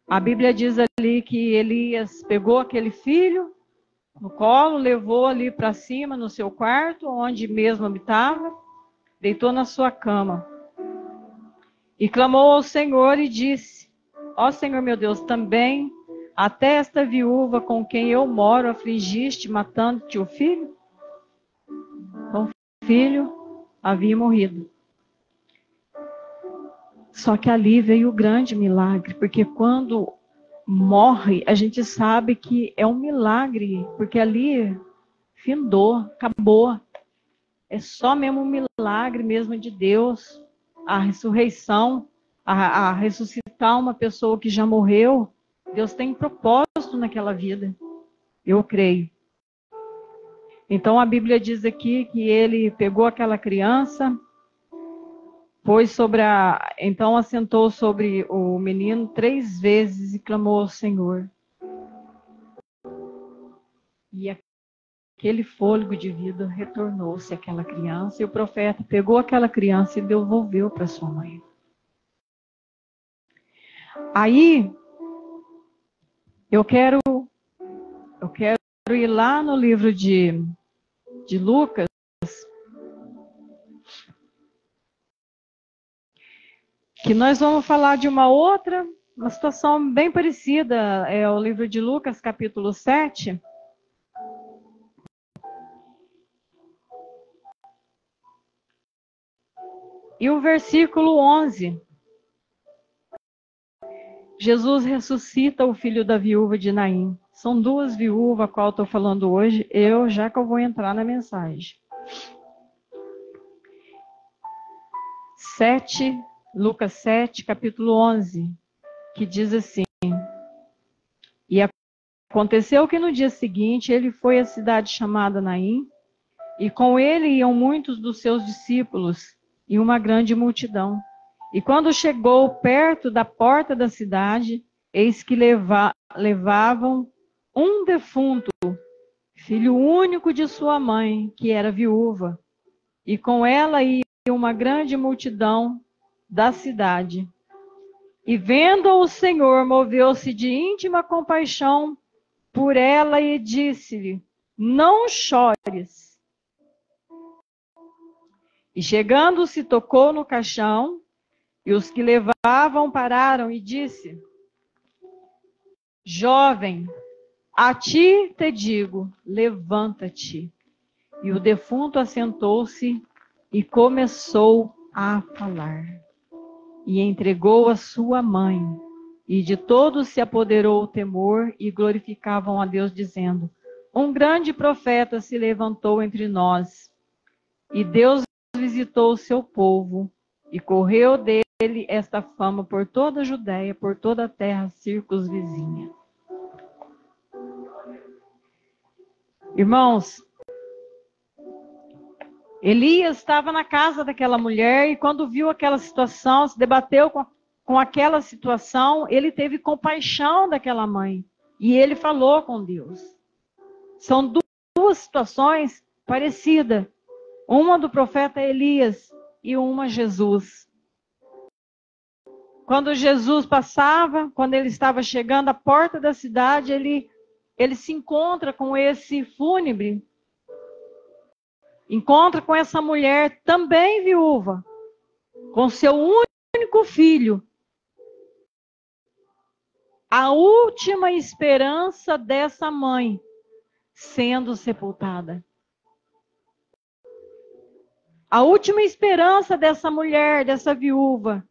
A Bíblia diz ali que Elias pegou aquele filho no colo, levou ali para cima no seu quarto, onde mesmo habitava, deitou na sua cama. E clamou ao Senhor e disse, ó Senhor meu Deus, também até esta viúva com quem eu moro afligiste, matando-te o filho? Então o filho havia morrido. Só que ali veio o grande milagre, porque quando morre, a gente sabe que é um milagre, porque ali findou, acabou. É só mesmo um milagre mesmo de Deus, a ressurreição, a ressuscitar uma pessoa que já morreu. Deus tem propósito naquela vida, eu creio. Então a Bíblia diz aqui que ele pegou aquela criança, então assentou sobre o menino 3 vezes e clamou ao Senhor. E aquele fôlego de vida retornou-se àquela criança, e o profeta pegou aquela criança e devolveu para sua mãe. Aí, eu quero ir lá no livro de Lucas, que nós vamos falar de uma situação bem parecida, é o livro de Lucas, capítulo 7. E o versículo 11. Jesus ressuscita o filho da viúva de Naim. São 2 viúvas, a qual estou falando hoje, já que eu vou entrar na mensagem. 7, Lucas 7, capítulo 11, que diz assim, e aconteceu que no dia seguinte ele foi à cidade chamada Naim, e com ele iam muitos dos seus discípulos e uma grande multidão. E quando chegou perto da porta da cidade, eis que levavam um defunto, filho único de sua mãe, que era viúva, e com ela ia uma grande multidão da cidade. E vendo o Senhor, moveu-se de íntima compaixão por ela e disse-lhe, não chores. E chegando-se, tocou no caixão, e os que levavam pararam e disse, jovem, a ti te digo, levanta-te. E o defunto assentou-se e começou a falar. E entregou a sua mãe. E de todos se apoderou o temor e glorificavam a Deus, dizendo, um grande profeta se levantou entre nós. E Deus visitou o seu povo. E correu dele esta fama por toda a Judéia, por toda a terra circunvizinha. Irmãos, Elias estava na casa daquela mulher e quando viu aquela situação, se debateu com aquela situação, ele teve compaixão daquela mãe. E ele falou com Deus. São duas situações parecidas. Uma do profeta Elias e uma Jesus. Quando Jesus passava, quando ele estava chegando à porta da cidade, ele se encontra com esse fúnebre. Encontra com essa mulher também viúva, com seu único filho. A última esperança dessa mãe sendo sepultada. A última esperança dessa mulher, dessa viúva,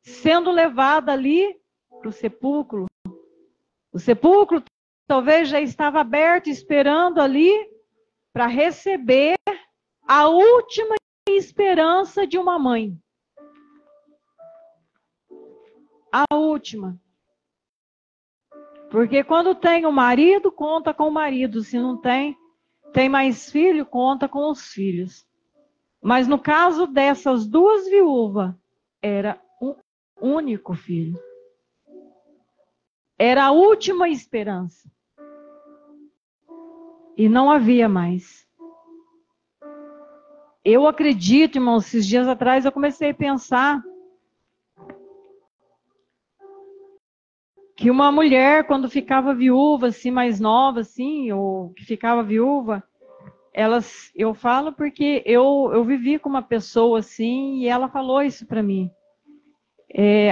sendo levada ali para o sepulcro. O sepulcro talvez já estava aberto, esperando ali para receber a última esperança de uma mãe. A última. Porque quando tem o marido, conta com o marido. Se não tem, tem mais filho, conta com os filhos. Mas no caso dessas duas viúvas, era um único filho. Era a última esperança. E não havia mais. Eu acredito, irmão, esses dias atrás eu comecei a pensar que uma mulher, quando ficava viúva, assim, mais nova, assim, ou que ficava viúva, eu falo porque eu vivi com uma pessoa assim, e ela falou isso para mim.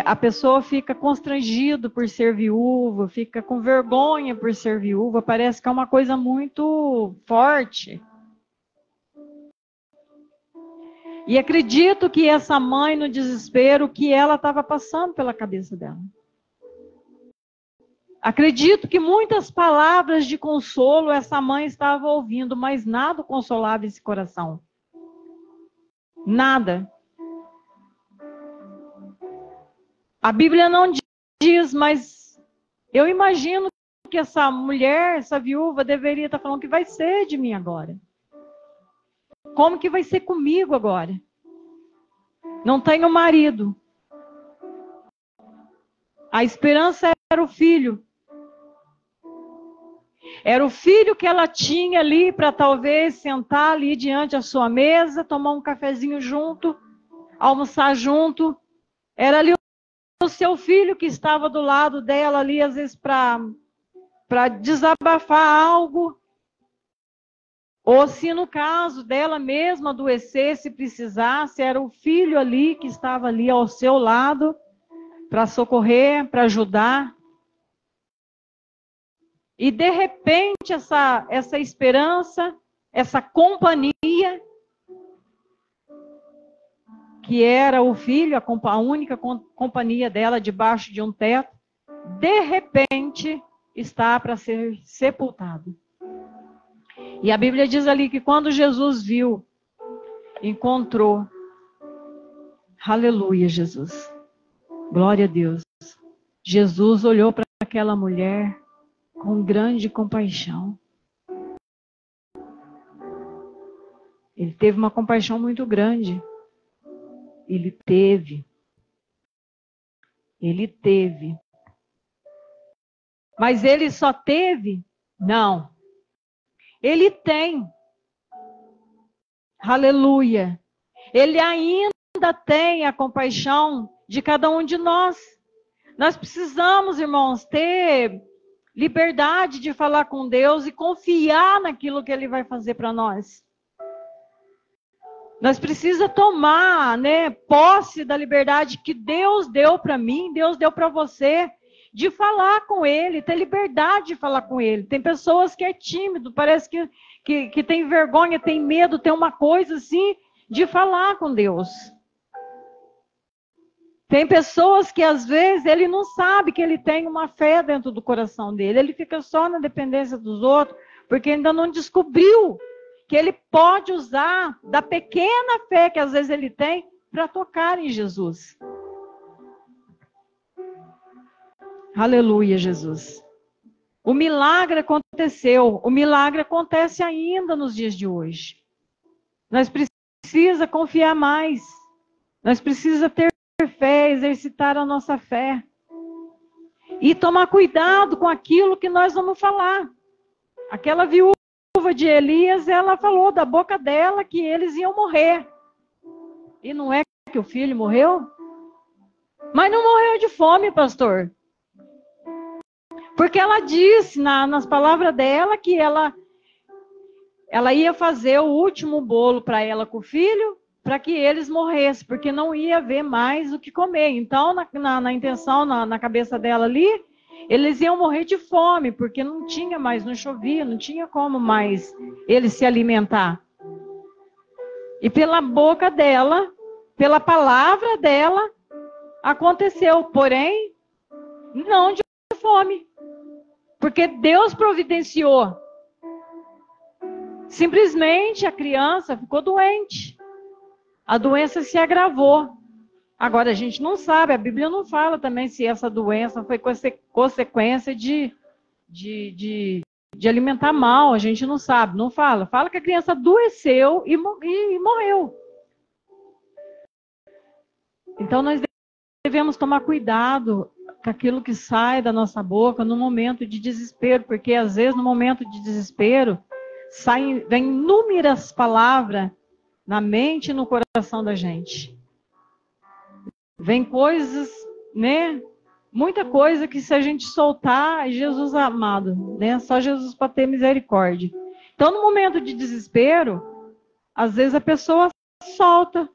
A pessoa fica constrangida por ser viúva, fica com vergonha por ser viúva, parece que é uma coisa muito forte. E acredito que essa mãe, no desespero, que ela estava passando pela cabeça dela. Acredito que muitas palavras de consolo essa mãe estava ouvindo, mas nada consolava esse coração. Nada. A Bíblia não diz, mas eu imagino que essa mulher, essa viúva, deveria estar falando: o que vai ser de mim agora? Como que vai ser comigo agora? Não tenho marido. A esperança era o filho. Era o filho que ela tinha ali para talvez sentar ali diante da sua mesa, tomar um cafezinho junto, almoçar junto. Era ali o seu filho que estava do lado dela ali, às vezes para desabafar algo. Ou se no caso dela mesma adoecer, se precisasse, era o filho ali que estava ali ao seu lado para socorrer, para ajudar. E de repente essa esperança, essa companhia, que era o filho, a única companhia dela debaixo de um teto, de repente está para ser sepultado. E a Bíblia diz ali que quando Jesus viu, encontrou, aleluia, Jesus, glória a Deus, Jesus olhou para aquela mulher com grande compaixão. Ele teve uma compaixão muito grande. Ele teve. Mas ele só teve? Não. Ele tem. Aleluia. Ele ainda tem a compaixão de cada um de nós. Nós precisamos, irmãos, ter liberdade de falar com Deus e confiar naquilo que Ele vai fazer para nós. Nós precisamos tomar, posse da liberdade que Deus deu para mim, Deus deu para você, de falar com Ele, ter liberdade de falar com Ele. Tem pessoas que é tímido, parece que tem vergonha, tem medo, tem uma coisa assim, de falar com Deus. Tem pessoas que às vezes ele não sabe que ele tem uma fé dentro do coração dele. Ele fica só na dependência dos outros, porque ainda não descobriu que ele pode usar da pequena fé que às vezes ele tem para tocar em Jesus. Aleluia, Jesus. O milagre aconteceu. O milagre acontece ainda nos dias de hoje. Nós precisa confiar mais. Nós precisamos ter fé, exercitar a nossa fé. E tomar cuidado com aquilo que nós vamos falar. Aquela viúva de Elias, ela falou da boca dela que eles iam morrer. E não é que o filho morreu? Mas não morreu de fome, pastor. Porque ela disse nas palavras dela que ela ia fazer o último bolo para ela com o filho, para que eles morressem, porque não ia haver mais o que comer. Então, na intenção, na cabeça dela ali, eles iam morrer de fome, porque não tinha mais, não chovia, não tinha como mais eles se alimentar. E pela boca dela, pela palavra dela, aconteceu, porém, não de fome. Porque Deus providenciou. Simplesmente a criança ficou doente. A doença se agravou. Agora a gente não sabe, a Bíblia não fala também se essa doença foi consequência de alimentar mal, a gente não sabe, não fala. Fala que a criança adoeceu e morreu. Então nós devemos tomar cuidado com aquilo que sai da nossa boca no momento de desespero, porque às vezes no momento de desespero vem inúmeras palavras na mente e no coração da gente. Vem coisas, né? Muita coisa que se a gente soltar, Jesus amado, né? Só Jesus para ter misericórdia. Então, no momento de desespero, às vezes a pessoa solta.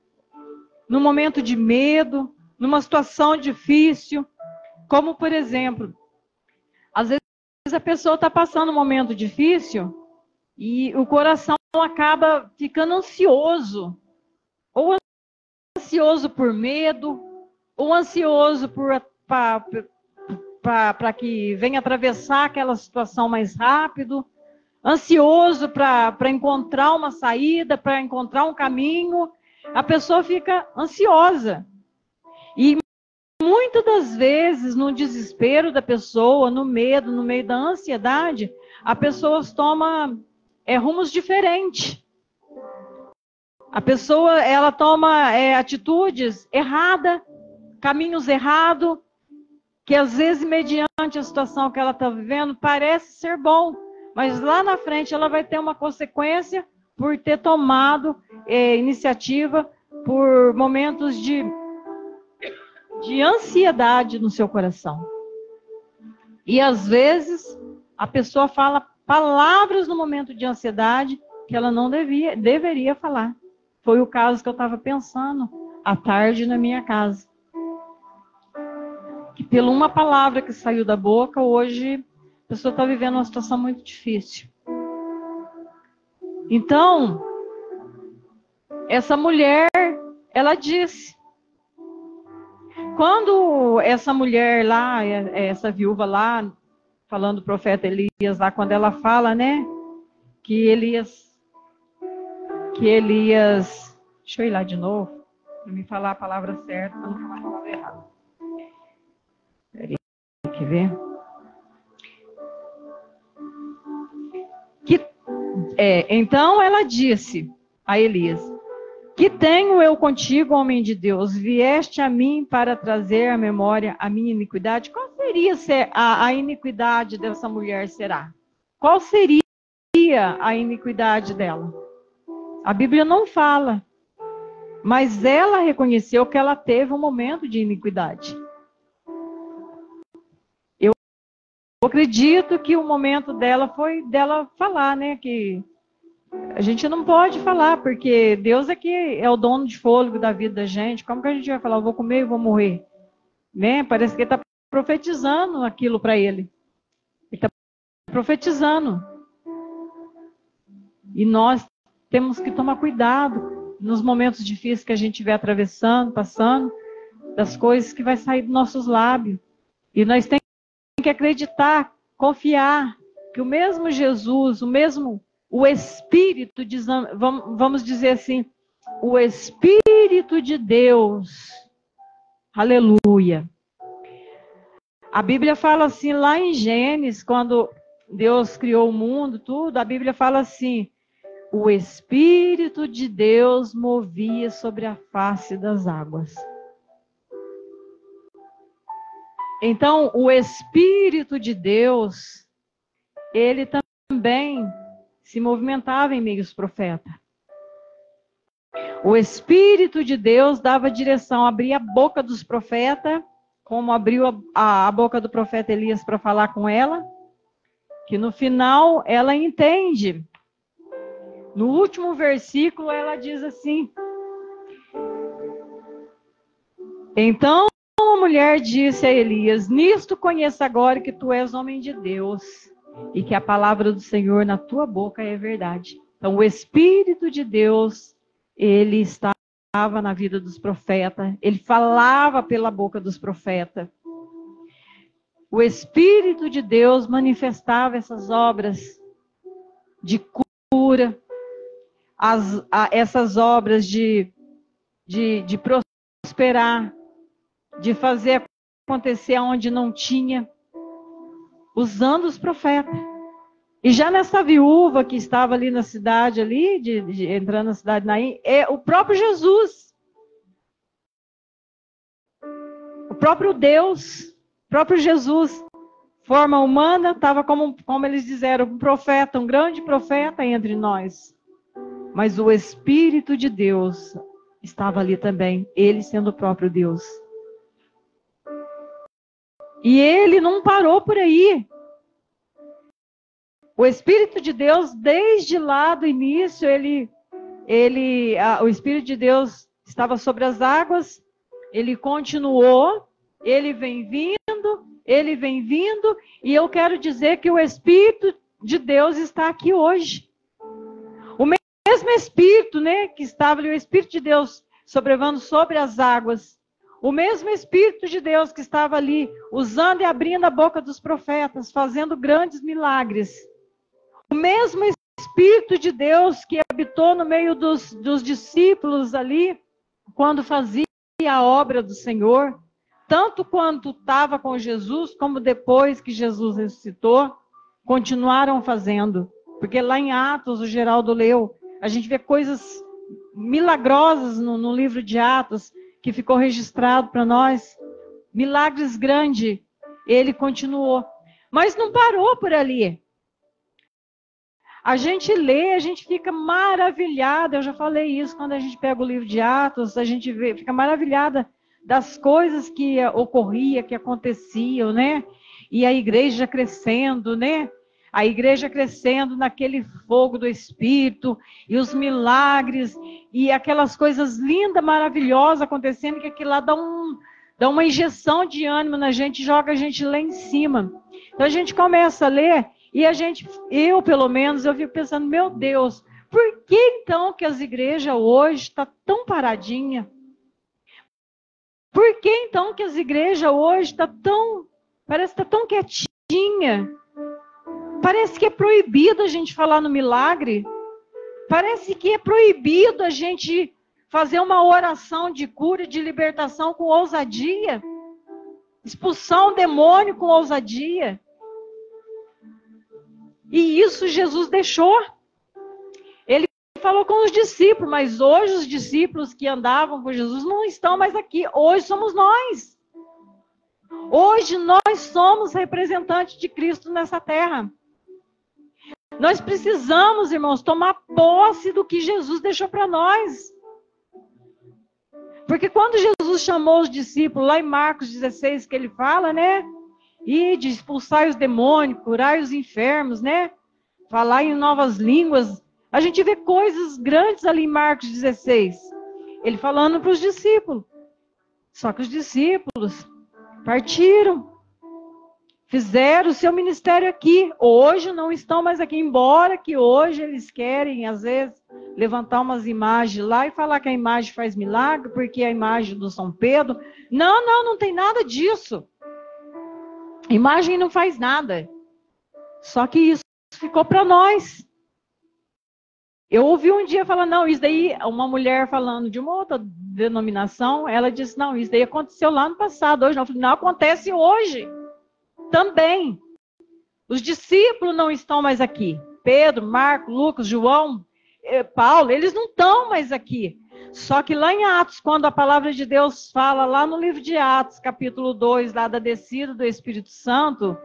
No momento de medo, numa situação difícil, como por exemplo, às vezes a pessoa está passando um momento difícil e o coração acaba ficando ansioso. Ou ansioso por medo, ou ansioso para que venha atravessar aquela situação mais rápido, ansioso para encontrar uma saída, para encontrar um caminho. A pessoa fica ansiosa. E muitas das vezes, no desespero da pessoa, no medo, no meio da ansiedade, a pessoa toma rumos diferentes. A pessoa, ela toma atitudes erradas, caminhos errados, que às vezes, mediante a situação que ela está vivendo, parece ser bom, mas lá na frente ela vai ter uma consequência por ter tomado iniciativa por momentos de ansiedade no seu coração. E às vezes a pessoa fala palavras no momento de ansiedade que ela não deveria falar. Foi o caso que eu estava pensando à tarde na minha casa. Que pela uma palavra que saiu da boca, hoje a pessoa está vivendo uma situação muito difícil. Então, essa mulher, ela disse, quando essa mulher lá, essa viúva lá, falando do profeta Elias lá, quando ela fala, né, que Elias, deixa eu ir lá de novo, para me falar a palavra certa, para não falar a palavra errada. Peraí, quer ver? Então ela disse a Elias, que tenho eu contigo, homem de Deus? Vieste a mim para trazer à memória a minha iniquidade? Qual seria a iniquidade dessa mulher, será? Qual seria a iniquidade dela? A Bíblia não fala, mas ela reconheceu que ela teve um momento de iniquidade. Eu acredito que o momento dela foi dela falar, né, que a gente não pode falar, porque Deus é que é o dono de fôlego da vida da gente. Como que a gente vai falar, eu vou comer e vou morrer? Né? Parece que ele está profetizando aquilo para ele. Ele está profetizando. E nós temos que tomar cuidado nos momentos difíceis que a gente estiver atravessando, passando, das coisas que vai sair dos nossos lábios. E nós temos que acreditar, confiar, que o mesmo Jesus, o Espírito, vamos dizer assim, o Espírito de Deus, aleluia. A Bíblia fala assim, lá em Gênesis, quando Deus criou o mundo, tudo, a Bíblia fala assim, o Espírito de Deus movia sobre a face das águas. Então, o Espírito de Deus, ele também se movimentava em meio aos profetas. O Espírito de Deus dava direção, abria a boca dos profetas, como abriu a boca do profeta Elias para falar com ela, que no final ela entende. No último versículo ela diz assim: então a mulher disse a Elias: nisto conheço agora que tu és homem de Deus e que a palavra do Senhor na tua boca é verdade. Então o Espírito de Deus, ele estava na vida dos profetas, ele falava pela boca dos profetas. O Espírito de Deus manifestava essas obras de cura, essas obras de prosperar, de fazer acontecer onde não tinha, usando os profetas. E já nessa viúva que estava ali na cidade, entrando na cidade de Naim, é o próprio Jesus. O próprio Deus, o próprio Jesus, forma humana, estava como eles disseram, um profeta, um grande profeta entre nós. Mas o Espírito de Deus estava ali também, ele sendo o próprio Deus. E ele não parou por aí. O Espírito de Deus, desde lá do início, o Espírito de Deus estava sobre as águas, ele continuou, ele vem vindo, e eu quero dizer que o Espírito de Deus está aqui hoje. O mesmo Espírito, né, que estava ali, o Espírito de Deus sobrevando sobre as águas, o mesmo Espírito de Deus que estava ali, usando e abrindo a boca dos profetas, fazendo grandes milagres. O mesmo Espírito de Deus que habitou no meio dos discípulos ali, quando fazia a obra do Senhor, tanto quanto estava com Jesus, como depois que Jesus ressuscitou, continuaram fazendo. Porque lá em Atos, o Geraldo leu, a gente vê coisas milagrosas no livro de Atos, que ficou registrado para nós, milagres grandes, ele continuou. Mas não parou por ali. A gente lê, a gente fica maravilhada, eu já falei isso quando a gente pega o livro de Atos, a gente fica maravilhada das coisas que ocorriam, que aconteciam, né? E a igreja crescendo, né? A igreja crescendo naquele fogo do Espírito, e os milagres, e aquelas coisas lindas, maravilhosas acontecendo, que aquilo lá dá uma injeção de ânimo na gente, joga a gente lá em cima. Então a gente começa a ler, e eu pelo menos, eu fico pensando, meu Deus, por que então que as igrejas hoje estão tão paradinhas? Por que então que as igrejas hoje parece que está tão quietinha? Parece que é proibido a gente falar no milagre. Parece que é proibido a gente fazer uma oração de cura, de libertação com ousadia. Expulsar um demônio com ousadia. E isso Jesus deixou. Ele falou com os discípulos, mas hoje os discípulos que andavam com Jesus não estão mais aqui. Hoje somos nós. Hoje nós somos representantes de Cristo nessa terra. Nós precisamos, irmãos, tomar posse do que Jesus deixou para nós. Porque quando Jesus chamou os discípulos, lá em Marcos 16, que ele fala, né? E de expulsar os demônios, curar os enfermos, né? Falar em novas línguas. A gente vê coisas grandes ali em Marcos 16. Ele falando para os discípulos. Só que os discípulos partiram. Fizeram o seu ministério aqui. Hoje não estão mais aqui. Embora que hoje eles querem, às vezes, levantar umas imagens lá e falar que a imagem faz milagre, porque a imagem do São Pedro. Não tem nada disso. Imagem não faz nada. Só que isso ficou para nós. Eu ouvi um dia falar, não, isso daí, uma mulher falando de uma outra denominação, ela disse, não, isso daí aconteceu lá no passado, hoje não. Eu falei, não, acontece hoje. Também. Os discípulos não estão mais aqui. Pedro, Marco, Lucas, João, Paulo, eles não estão mais aqui. Só que lá em Atos, quando a palavra de Deus fala, lá no livro de Atos, capítulo 2, lá da descida do Espírito Santo,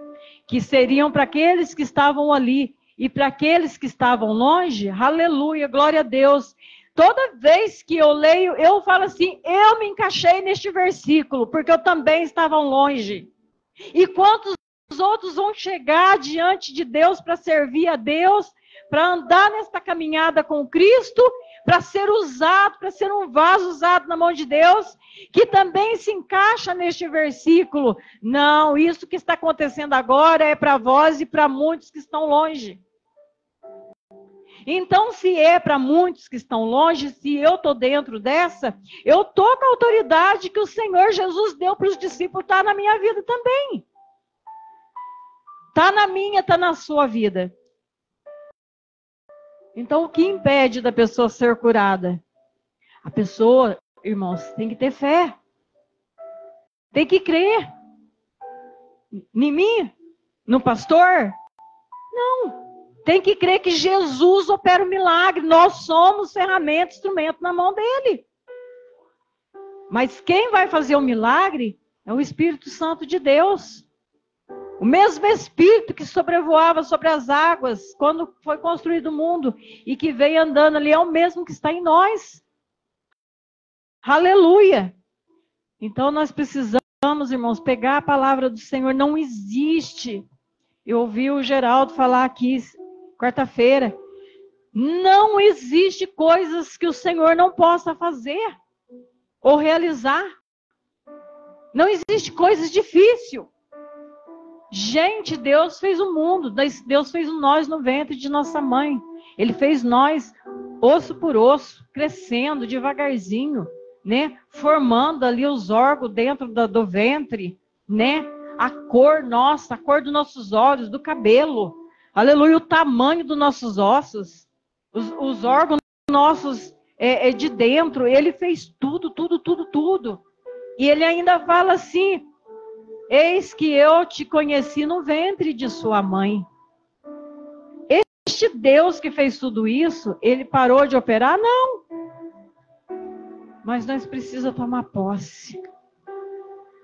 que seriam para aqueles que estavam ali e para aqueles que estavam longe, aleluia, glória a Deus. Toda vez que eu leio, eu falo assim, eu me encaixei neste versículo, porque eu também estava longe. E quantos outros vão chegar diante de Deus para servir a Deus, para andar nesta caminhada com Cristo, para ser usado, para ser um vaso usado na mão de Deus, que também se encaixa neste versículo. Não, isso que está acontecendo agora é para vós e para muitos que estão longe. Então, se é para muitos que estão longe, se eu estou dentro dessa, eu estou com a autoridade que o Senhor Jesus deu para os discípulos, está na minha vida também. Está na minha, está na sua vida. Então, o que impede da pessoa ser curada? A pessoa, irmãos, tem que ter fé. Tem que crer. Em mim? No pastor? Não. Tem que crer que Jesus opera o milagre. Nós somos ferramenta, instrumento na mão dele. Mas quem vai fazer o milagre é o Espírito Santo de Deus. O mesmo Espírito que sobrevoava sobre as águas quando foi construído o mundo e que veio andando ali é o mesmo que está em nós. Aleluia! Então nós precisamos, irmãos, pegar a palavra do Senhor. Não existe. Eu ouvi o Geraldo falar aqui quarta-feira. Não existe coisas que o Senhor não possa fazer ou realizar. Não existe coisas difíceis. Gente, Deus fez o mundo, Deus fez nós no ventre de nossa mãe. Ele fez nós osso por osso, crescendo devagarzinho, né? Formando ali os órgãos dentro do ventre, né? A cor nossa, a cor dos nossos olhos, do cabelo. Aleluia, o tamanho dos nossos ossos, os órgãos nossos de dentro. Ele fez tudo, tudo, tudo, tudo. E ele ainda fala assim: eis que eu te conheci no ventre de sua mãe. Este Deus que fez tudo isso, ele parou de operar? Não. Mas nós precisamos tomar posse.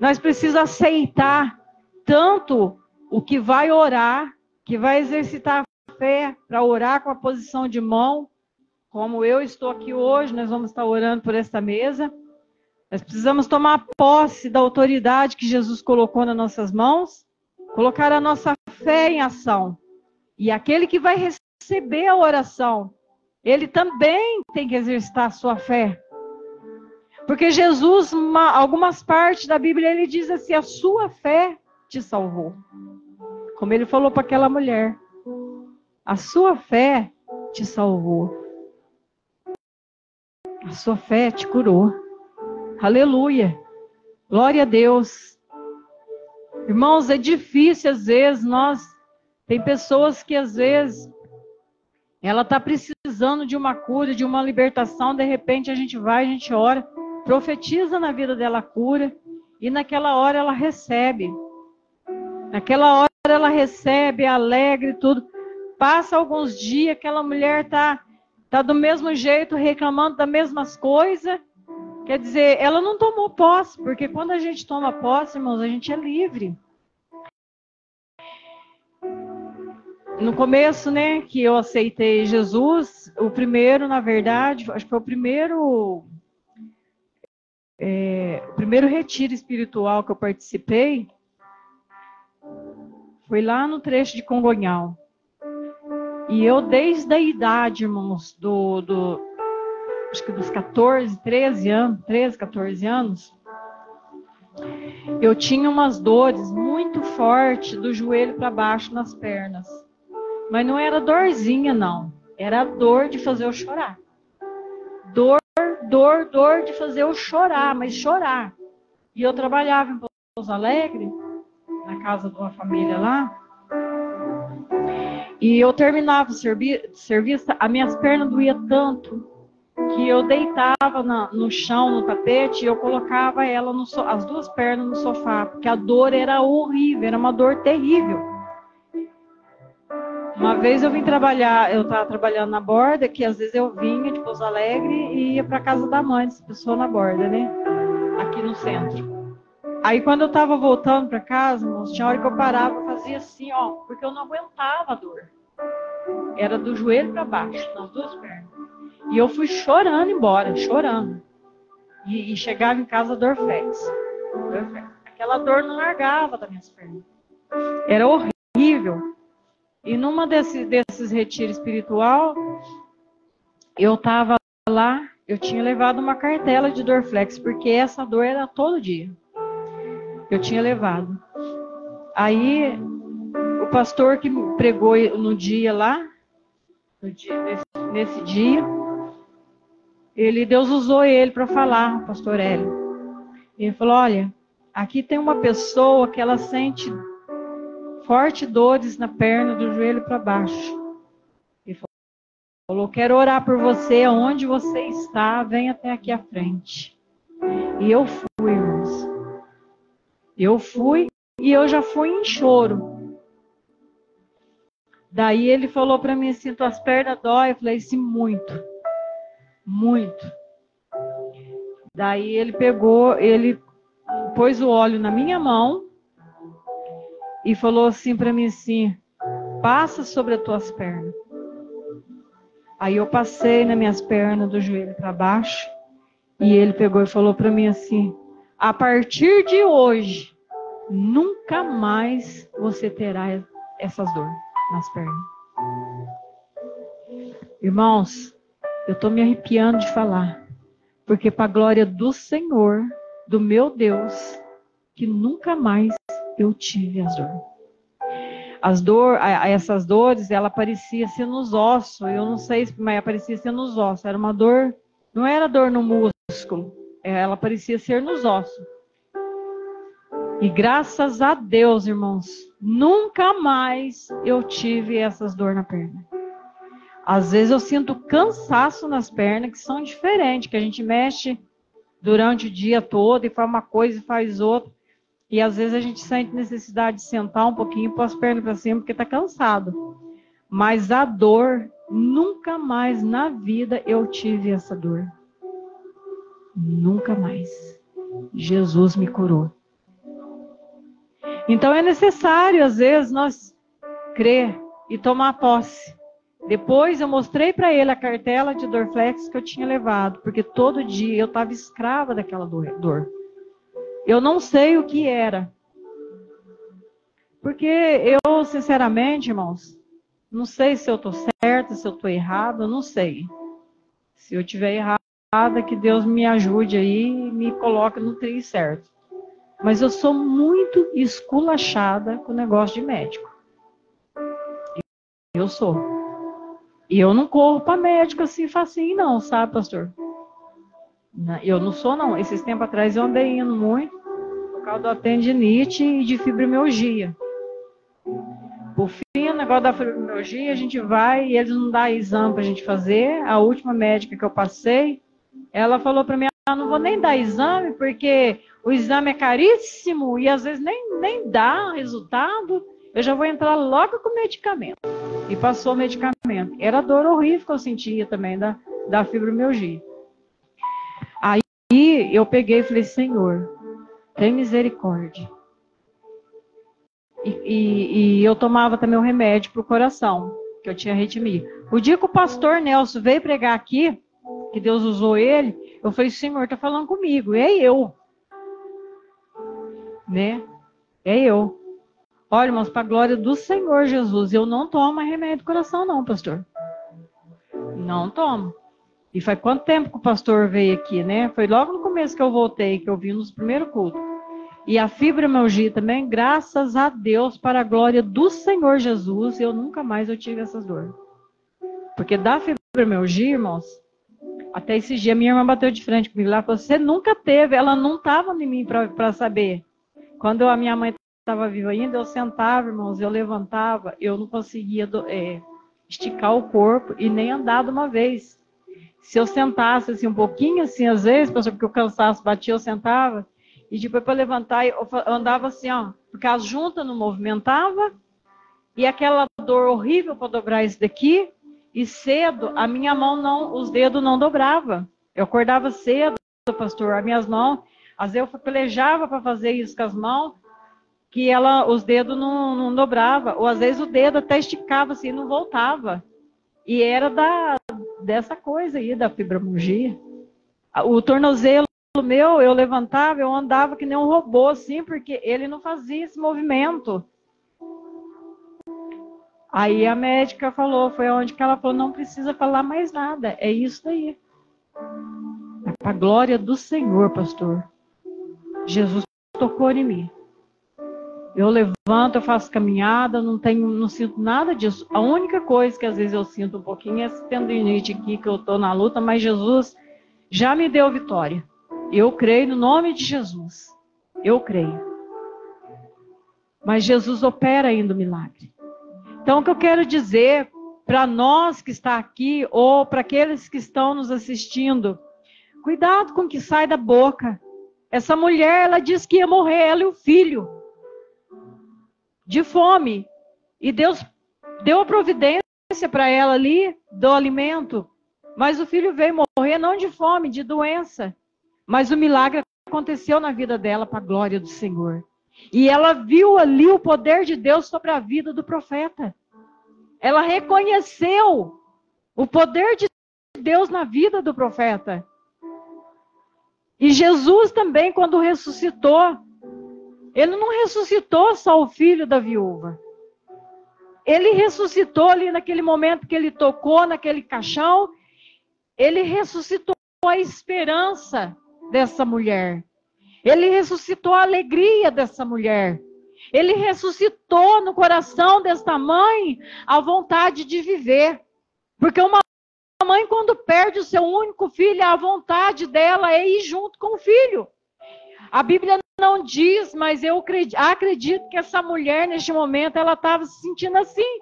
Nós precisamos aceitar tanto o que vai orar, que vai exercitar a fé para orar com a posição de mão, como eu estou aqui hoje, nós vamos estar orando por esta mesa. Nós precisamos tomar posse da autoridade que Jesus colocou nas nossas mãos, colocar a nossa fé em ação. E aquele que vai receber a oração, ele também tem que exercitar a sua fé. Porque Jesus, algumas partes da Bíblia, ele diz assim: a sua fé te salvou. Como ele falou para aquela mulher, a sua fé te salvou. A sua fé te curou. Aleluia. Glória a Deus. Irmãos, é difícil às vezes, tem pessoas que às vezes, ela está precisando de uma cura, de uma libertação, de repente a gente vai, a gente ora, profetiza na vida dela a cura, e naquela hora ela recebe. Naquela hora ela recebe, é alegre, tudo. Passa alguns dias, aquela mulher tá do mesmo jeito, reclamando das mesmas coisas. Quer dizer, ela não tomou posse, porque quando a gente toma posse, irmãos, a gente é livre. No começo, né, que eu aceitei Jesus, o primeiro, na verdade, acho que foi o primeiro retiro espiritual que eu participei, foi lá no trecho de Congonhal. E eu, desde a idade, irmãos, acho que dos 13, 14 anos, eu tinha umas dores muito fortes do joelho para baixo nas pernas. Mas não era dorzinha, não. Era a dor de fazer eu chorar. Dor de fazer eu chorar, mas chorar. E eu trabalhava em Pouso Alegre, na casa de uma família lá. E eu terminava o serviço, as minhas pernas doíam tanto que eu deitava no chão, no tapete, e eu colocava as duas pernas no sofá, porque a dor era horrível, era uma dor terrível. Uma vez eu vim trabalhar, eu estava trabalhando na Borda, que às vezes eu vinha de Pouso Alegre e ia para casa da mãe dessa pessoa na Borda, né? Aqui no centro. Aí quando eu estava voltando para casa, moço, tinha hora que eu parava, fazia assim, ó, porque eu não aguentava a dor. Era do joelho para baixo, nas duas pernas. E eu fui chorando embora, chorando. E chegava em casa Dorflex. Aquela dor não largava das minhas pernas. Era horrível. E numa desses retiros espiritual, eu estava lá, eu tinha levado uma cartela de Dorflex, porque essa dor era todo dia. Eu tinha levado. Aí, o pastor que pregou no dia lá, nesse dia, Deus usou ele para falar, o pastor Hélio. Ele falou, olha, aqui tem uma pessoa que ela sente fortes dores na perna, do joelho para baixo. Ele falou, quero orar por você, onde você está, vem até aqui à frente. E eu fui, irmãos. Eu fui e eu já fui em choro. Daí ele falou para mim assim, tuas pernas dói? Eu falei assim, muito. Muito. Daí ele pôs o óleo na minha mão e falou assim para mim assim, passa sobre as tuas pernas. Aí eu passei nas minhas pernas do joelho para baixo e ele pegou e falou para mim assim, a partir de hoje, nunca mais você terá essas dores nas pernas. Irmãos, eu estou me arrepiando de falar, porque para a glória do Senhor, do meu Deus, que nunca mais eu tive as dores. Essas dores, ela aparecia ser nos ossos, eu não sei, mas aparecia ser nos ossos. Era uma dor, não era dor no músculo, ela parecia ser nos ossos. E graças a Deus, irmãos, nunca mais eu tive essas dores na perna. Às vezes eu sinto cansaço nas pernas, que são diferentes, que a gente mexe durante o dia todo e faz uma coisa e faz outra. E às vezes a gente sente necessidade de sentar um pouquinho e pôr as pernas para cima porque está cansado. Mas a dor, nunca mais na vida eu tive essa dor. Nunca mais. Jesus me curou. Então é necessário, às vezes, nós crer e tomar posse. Depois eu mostrei para ele a cartela de Dorflex que eu tinha levado, porque todo dia eu estava escrava daquela dor. Eu não sei o que era. Porque eu, sinceramente, irmãos, não sei se eu estou certa, se eu estou errada, eu não sei. Se eu estiver errada, que Deus me ajude aí e me coloque no trilho certo. Mas eu sou muito esculachada com o negócio de médico. Eu sou. E eu não corro para médico assim facinho não, sabe, pastor? Eu não sou, não. Esses tempos atrás eu andei indo muito por causa da tendinite e de fibromialgia. Por fim, o negócio da fibromialgia, a gente vai e eles não dão exame pra gente fazer. A última médica que eu passei, ela falou para mim, não vou nem dar exame, porque o exame é caríssimo e às vezes nem dá resultado. Eu já vou entrar logo com medicamento. E passou o medicamento. Era a dor horrível que eu sentia também da fibromialgia. Aí eu peguei e falei, Senhor, tem misericórdia. E eu tomava também um remédio para o coração, que eu tinha arritmia. O dia que o pastor Nelson veio pregar aqui, que Deus usou ele, eu falei, Senhor, está falando comigo. É eu. Né? É eu. Olha, irmãos, para a glória do Senhor Jesus, eu não tomo remédio do coração não, pastor. Não tomo. E faz quanto tempo que o pastor veio aqui, né? Foi logo no começo que eu voltei, que eu vim nos primeiros cultos. E a fibromialgia também, graças a Deus, para a glória do Senhor Jesus, eu nunca mais tive essas dores. Porque da fibromialgia, irmãos, até esse dia minha irmã bateu de frente comigo lá e falou, você nunca teve, ela não estava em mim para saber. Quando a minha mãe estava viva ainda, eu sentava, irmãos, eu levantava, eu não conseguia esticar o corpo e nem andar de uma vez. Se eu sentasse assim um pouquinho, assim, às vezes, porque o cansaço batia, eu sentava, e depois para levantar, eu andava assim, ó, porque as juntas não movimentavam, e aquela dor horrível para dobrar isso daqui, e cedo a minha mão não, os dedos não dobrava. Eu acordava cedo, pastor, as minhas mãos, às vezes eu pelejava para fazer isso com as mãos, que os dedos não dobravam, ou às vezes o dedo até esticava assim, não voltava. E era dessa coisa aí, da fibromialgia. O tornozelo meu, eu levantava, eu andava que nem um robô, assim, porque ele não fazia esse movimento. Aí a médica falou, foi onde que ela falou, não precisa falar mais nada, é isso aí. É para a glória do Senhor, pastor. Jesus tocou em mim. Eu levanto, eu faço caminhada, não sinto nada disso. A única coisa que às vezes eu sinto um pouquinho é essa tendinite aqui, que eu estou na luta, mas Jesus já me deu vitória. Eu creio no nome de Jesus. Eu creio. Mas Jesus opera ainda o milagre. Então, o que eu quero dizer para nós que está aqui, ou para aqueles que estão nos assistindo, cuidado com o que sai da boca. Essa mulher, ela disse que ia morrer, ela e o filho, de fome. E Deus deu a providência para ela ali, do alimento. Mas o filho veio morrer não de fome, de doença. Mas o milagre aconteceu na vida dela para a glória do Senhor. E ela viu ali o poder de Deus sobre a vida do profeta. Ela reconheceu o poder de Deus na vida do profeta. E Jesus também, quando ressuscitou, ele não ressuscitou só o filho da viúva. Ele ressuscitou ali naquele momento que ele tocou naquele caixão. Ele ressuscitou a esperança dessa mulher. Ele ressuscitou a alegria dessa mulher. Ele ressuscitou no coração dessa mãe a vontade de viver. Porque uma mãe, quando perde o seu único filho, a vontade dela é ir junto com o filho. A Bíblia não diz, mas eu acredito que essa mulher, neste momento, ela estava se sentindo assim.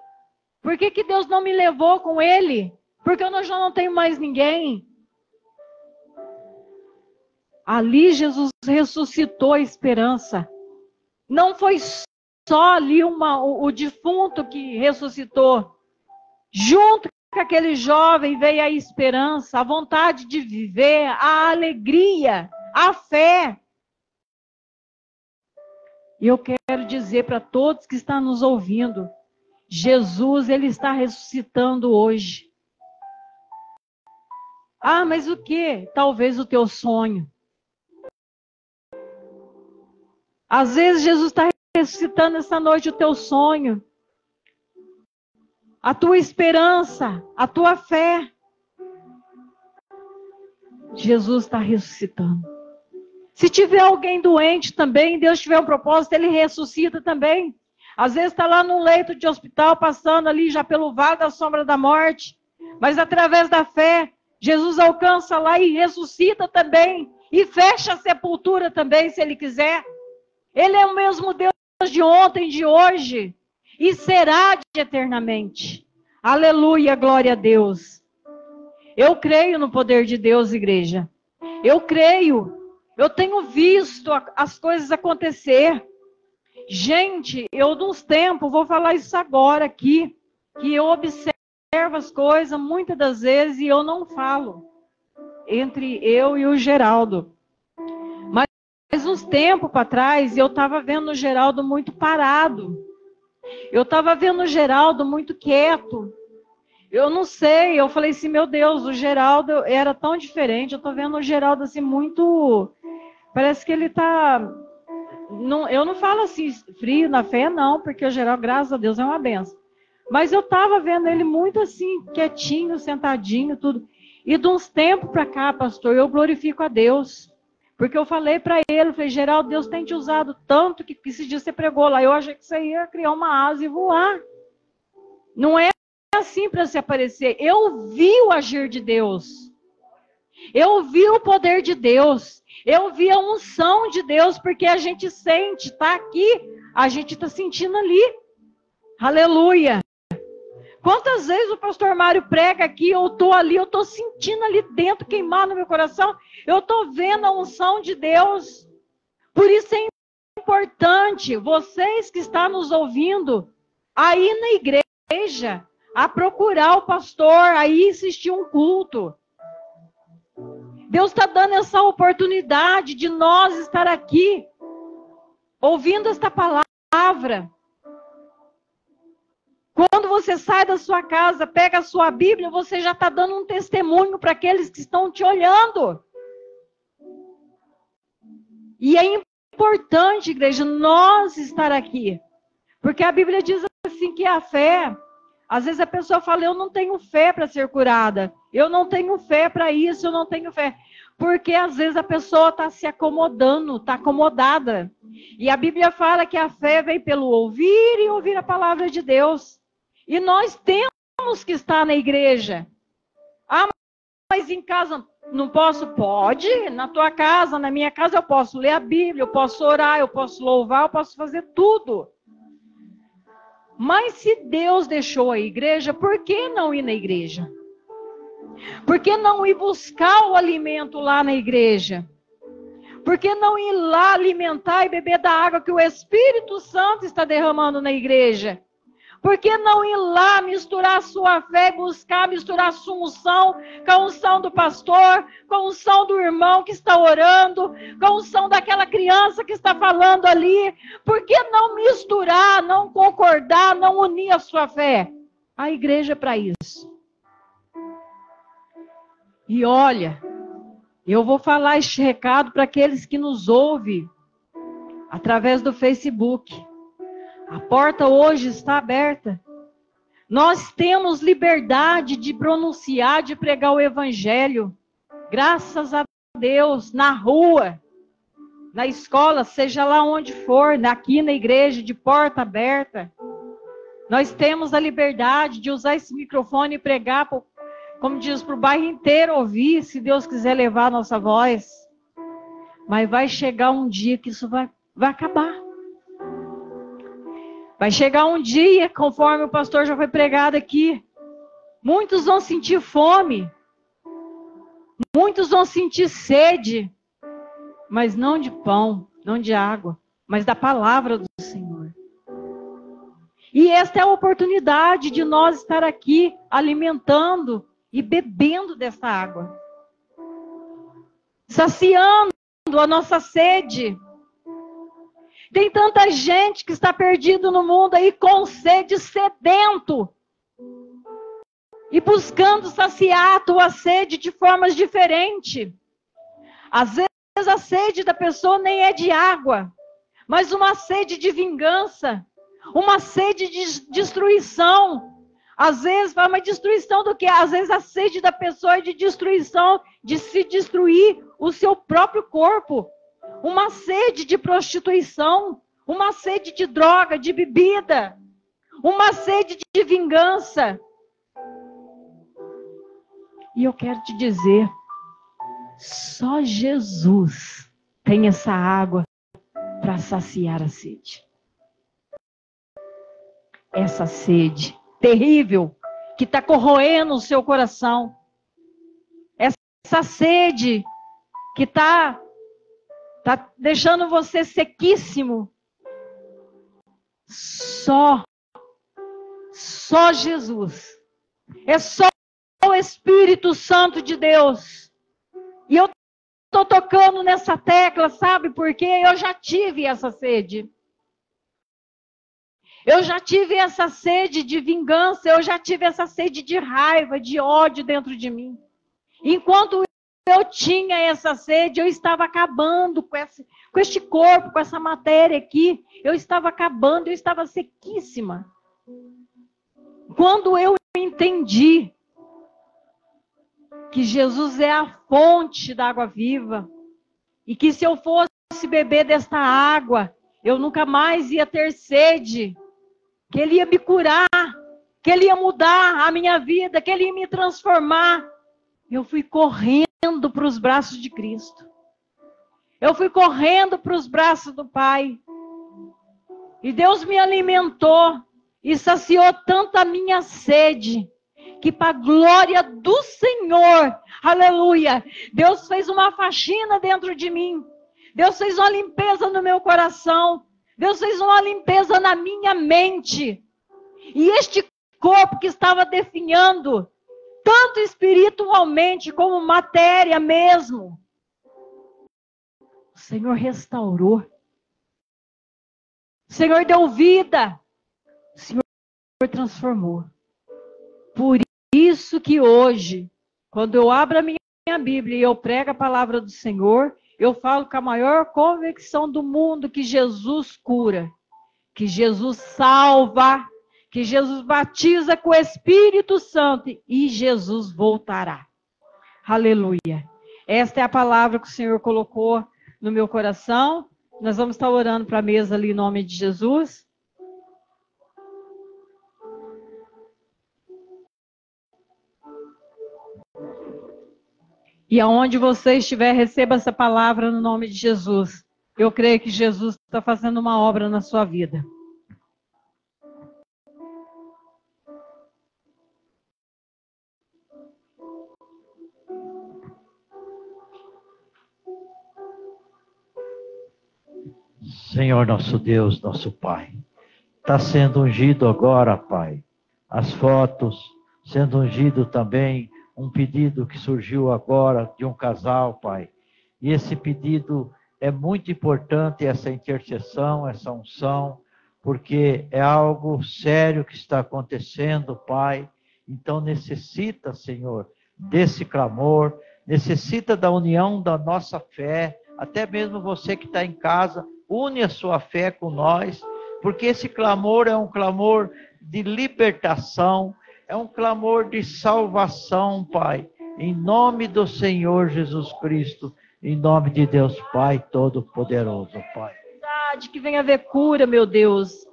Por que Deus não me levou com ele? Porque eu já não tenho mais ninguém. Ali Jesus ressuscitou a esperança. Não foi só ali o defunto que ressuscitou. Junto com aquele jovem veio a esperança, a vontade de viver, a alegria, a fé. E eu quero dizer para todos que estão nos ouvindo, Jesus, ele está ressuscitando hoje. Ah, mas o quê? Talvez o teu sonho. Às vezes Jesus está ressuscitando essa noite o teu sonho, a tua esperança, a tua fé. Jesus está ressuscitando. Se tiver alguém doente também, Deus tiver um propósito, ele ressuscita também. Às vezes está lá num leito de hospital, passando ali já pelo vale da sombra da morte. Mas através da fé, Jesus alcança lá e ressuscita também. E fecha a sepultura também, se ele quiser. Ele é o mesmo Deus de ontem, de hoje. E será de eternamente. Aleluia, glória a Deus. Eu creio no poder de Deus, igreja. Eu creio. Eu tenho visto as coisas acontecer. Gente, eu nos tempos, vou falar isso agora aqui, que eu observo as coisas muitas das vezes e eu não falo. Entre eu e o Geraldo. Mas uns tempos para trás, eu estava vendo o Geraldo muito parado. Eu estava vendo o Geraldo muito quieto. Eu não sei, eu falei assim, meu Deus, o Geraldo era tão diferente. Eu estou vendo o Geraldo assim muito... Parece que ele está... Eu não falo assim, frio na fé, não, porque o Geraldo, graças a Deus, é uma benção. Mas eu estava vendo ele muito assim, quietinho, sentadinho, tudo. E de uns tempos para cá, pastor, eu glorifico a Deus. Porque eu falei para ele, eu falei, Geraldo, Deus tem te usado tanto que esse dia você pregou lá. Eu achei que você ia criar uma asa e voar. Não é assim para se aparecer. Eu vi o agir de Deus. Eu vi o poder de Deus. Eu vi a unção de Deus, porque a gente sente, tá aqui, a gente está sentindo ali. Aleluia. Quantas vezes o pastor Mário prega aqui, eu estou ali, eu estou sentindo ali dentro, queimar no meu coração, eu estou vendo a unção de Deus. Por isso é importante, vocês que estão nos ouvindo, aí na igreja, igreja, a procurar o pastor, a ir assistir um culto. Deus está dando essa oportunidade de nós estar aqui, ouvindo esta palavra. Quando você sai da sua casa, pega a sua Bíblia, você já está dando um testemunho para aqueles que estão te olhando. E é importante, igreja, nós estar aqui. Porque a Bíblia diz assim que a fé, às vezes a pessoa fala, eu não tenho fé para ser curada. Eu não tenho fé para isso, eu não tenho fé. Porque às vezes a pessoa está se acomodando, está acomodada. E a Bíblia fala que a fé vem pelo ouvir e ouvir a palavra de Deus. E nós temos que estar na igreja. Ah, mas em casa não posso? Pode. Na tua casa, na minha casa eu posso ler a Bíblia, eu posso orar, eu posso louvar, eu posso fazer tudo. Mas se Deus deixou a igreja, por que não ir na igreja? Por que não ir buscar o alimento lá na igreja? Por que não ir lá alimentar e beber da água que o Espírito Santo está derramando na igreja? Por que não ir lá misturar a sua fé, misturar a sua unção com a unção do pastor, com a unção do irmão que está orando, com a unção daquela criança que está falando ali? Por que não misturar, não concordar, não unir a sua fé? A igreja é para isso. E olha, eu vou falar este recado para aqueles que nos ouvem através do Facebook. A porta hoje está aberta. Nós temos liberdade de pronunciar, de pregar o evangelho. Graças a Deus, na rua, na escola, seja lá onde for, aqui na igreja, de porta aberta. Nós temos a liberdade de usar esse microfone e pregar, como diz, para o bairro inteiro ouvir, se Deus quiser levar a nossa voz. Mas vai chegar um dia que isso vai acabar. Vai chegar um dia, conforme o pastor já foi pregado aqui, muitos vão sentir fome, muitos vão sentir sede, mas não de pão, não de água, mas da palavra do Senhor. E esta é a oportunidade de nós estar aqui alimentando e bebendo dessa água, saciando a nossa sede. Tem tanta gente que está perdido no mundo aí com sede, sedento. E buscando saciar a tua sede de formas diferentes. Às vezes a sede da pessoa nem é de água, mas uma sede de vingança. Uma sede de destruição. Às vezes, uma destruição do quê? Às vezes a sede da pessoa é de destruição, de se destruir o seu próprio corpo. Uma sede de prostituição, uma sede de droga, de bebida, uma sede de vingança. E eu quero te dizer, só Jesus tem essa água para saciar a sede. Essa sede terrível que está corroendo o seu coração. Essa sede que está deixando você sequíssimo. Só Jesus. É só o Espírito Santo de Deus. E eu estou tocando nessa tecla, sabe por quê? Eu já tive essa sede. Eu já tive essa sede de vingança, eu já tive essa sede de raiva, de ódio dentro de mim. Enquanto eu tinha essa sede, eu estava acabando com este corpo, com essa matéria aqui. Eu estava acabando, eu estava sequíssima. Quando eu entendi que Jesus é a fonte da água viva, e que se eu fosse beber desta água, eu nunca mais ia ter sede, que Ele ia me curar, que Ele ia mudar a minha vida, que Ele ia me transformar, eu fui correndo para os braços de Cristo. Eu fui correndo para os braços do Pai. E Deus me alimentou e saciou tanto a minha sede, que para a glória do Senhor, aleluia, Deus fez uma faxina dentro de mim. Deus fez uma limpeza no meu coração. Deus fez uma limpeza na minha mente. E este corpo que estava definhando, tanto espiritualmente como matéria mesmo. O Senhor restaurou. O Senhor deu vida. O Senhor transformou. Por isso que hoje, quando eu abro a minha Bíblia e eu prego a palavra do Senhor, eu falo com a maior convicção do mundo que Jesus cura, que Jesus salva, que Jesus batiza com o Espírito Santo e Jesus voltará. Aleluia. Esta é a palavra que o Senhor colocou no meu coração. Nós vamos estar orando para a mesa ali em nome de Jesus. E aonde você estiver, receba essa palavra no nome de Jesus. Eu creio que Jesus está fazendo uma obra na sua vida. Senhor nosso Deus, nosso Pai, está sendo ungido agora, Pai, as fotos, sendo ungido também um pedido que surgiu agora de um casal, Pai. E esse pedido é muito importante, essa intercessão, essa unção, porque é algo sério que está acontecendo, Pai. Então necessita, Senhor, desse clamor, necessita da união da nossa fé, até mesmo você que está em casa, une a sua fé com nós, porque esse clamor é um clamor de libertação, é um clamor de salvação, Pai, em nome do Senhor Jesus Cristo, em nome de Deus Pai Todo-Poderoso, Pai. Que venha haver cura, meu Deus.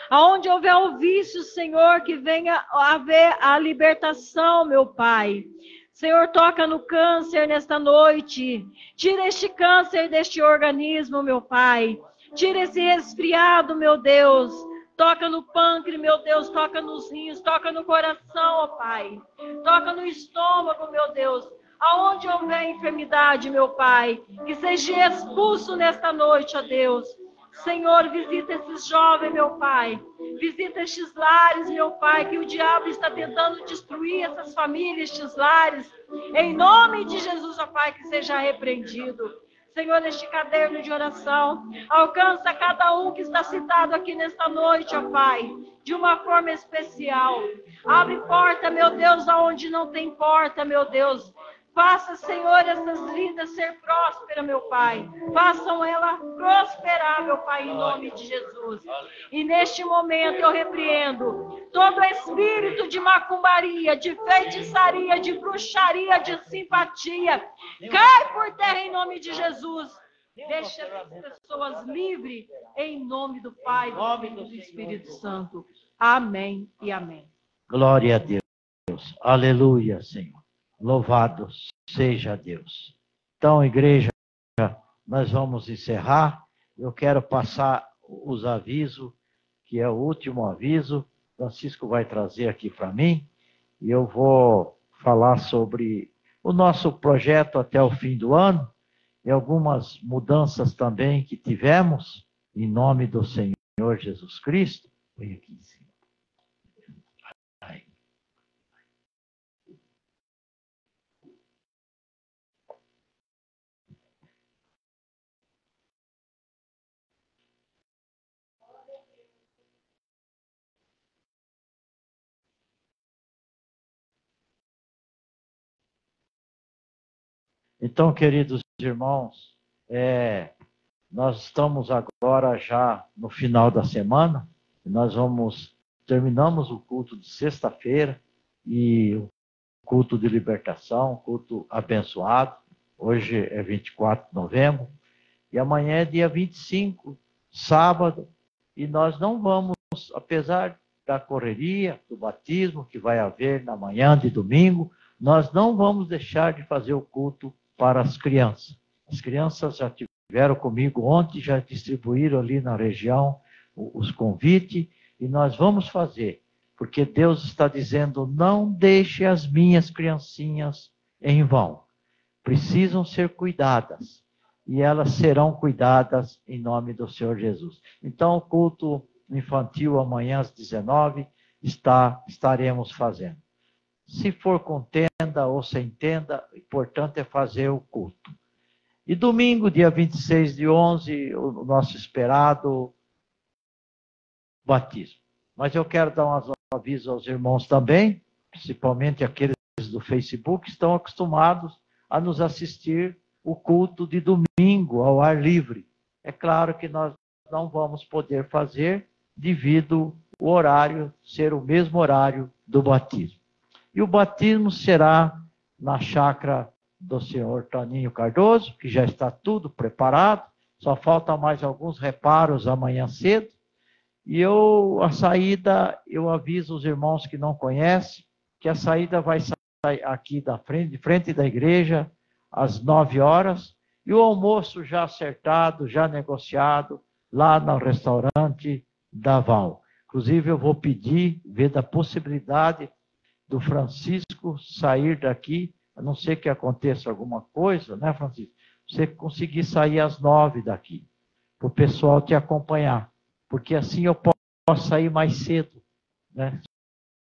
Aonde houver o vício, Senhor, que venha haver a libertação, meu Pai. Senhor, toca no câncer nesta noite. Tira este câncer deste organismo, meu Pai. Tira esse resfriado, meu Deus. Toca no pâncreas, meu Deus. Toca nos rins, toca no coração, ó Pai. Toca no estômago, meu Deus. Aonde houver enfermidade, meu Pai, que seja expulso nesta noite, ó Deus. Senhor, visita esses jovens, meu Pai. Visita estes lares, meu Pai, que o diabo está tentando destruir essas famílias, estes lares. Em nome de Jesus, ó Pai, que seja repreendido. Senhor, neste caderno de oração, alcança cada um que está citado aqui nesta noite, ó Pai, de uma forma especial. Abre porta, meu Deus, aonde não tem porta, meu Deus. Faça, Senhor, essas vidas ser prósperas, meu Pai. Façam ela prosperar, meu Pai, em nome de Jesus. E neste momento eu repreendo todo espírito de macumbaria, de feitiçaria, de bruxaria, de simpatia. Cai por terra em nome de Jesus. Deixa as pessoas livres em nome do Pai, do Filho e do Espírito Santo. Amém e amém. Glória a Deus. Aleluia, Senhor. Louvado seja Deus. Então, igreja, nós vamos encerrar. Eu quero passar os avisos, que é o último aviso. Francisco vai trazer aqui para mim. E eu vou falar sobre o nosso projeto até o fim do ano. E algumas mudanças também que tivemos, em nome do Senhor Jesus Cristo. Põe aqui em cima. Então, queridos irmãos, nós estamos agora já no final da semana, nós terminamos o culto de sexta-feira e o culto de libertação, culto abençoado. Hoje é 24 de novembro e amanhã é dia 25, sábado, e nós não vamos, apesar da correria, do batismo que vai haver na manhã de domingo, nós não vamos deixar de fazer o culto para as crianças. As crianças já estiveram comigo ontem, já distribuíram ali na região os convites, e nós vamos fazer, porque Deus está dizendo, não deixe as minhas criancinhas em vão. Precisam ser cuidadas, e elas serão cuidadas em nome do Senhor Jesus. Então, o culto infantil amanhã às 19, estaremos fazendo. Se for com tenda ou sem tenda, o importante é fazer o culto. E domingo, dia 26 de 11, o nosso esperado batismo. Mas eu quero dar um aviso aos irmãos também, principalmente aqueles do Facebook, que estão acostumados a nos assistir o culto de domingo ao ar livre. É claro que nós não vamos poder fazer devido o horário ser o mesmo horário do batismo. E o batismo será na chácara do senhor Toninho Cardoso, que já está tudo preparado, só faltam mais alguns reparos amanhã cedo. E a saída, eu aviso os irmãos que não conhecem, que a saída vai sair aqui de frente da igreja, às 9 horas, e o almoço já acertado, já negociado, lá no restaurante da Val. Inclusive, eu vou pedir, ver da possibilidade do Francisco sair daqui, a não ser que aconteça alguma coisa, né, Francisco? Você conseguir sair às 9 daqui, para o pessoal te acompanhar. Porque assim eu posso sair mais cedo, né?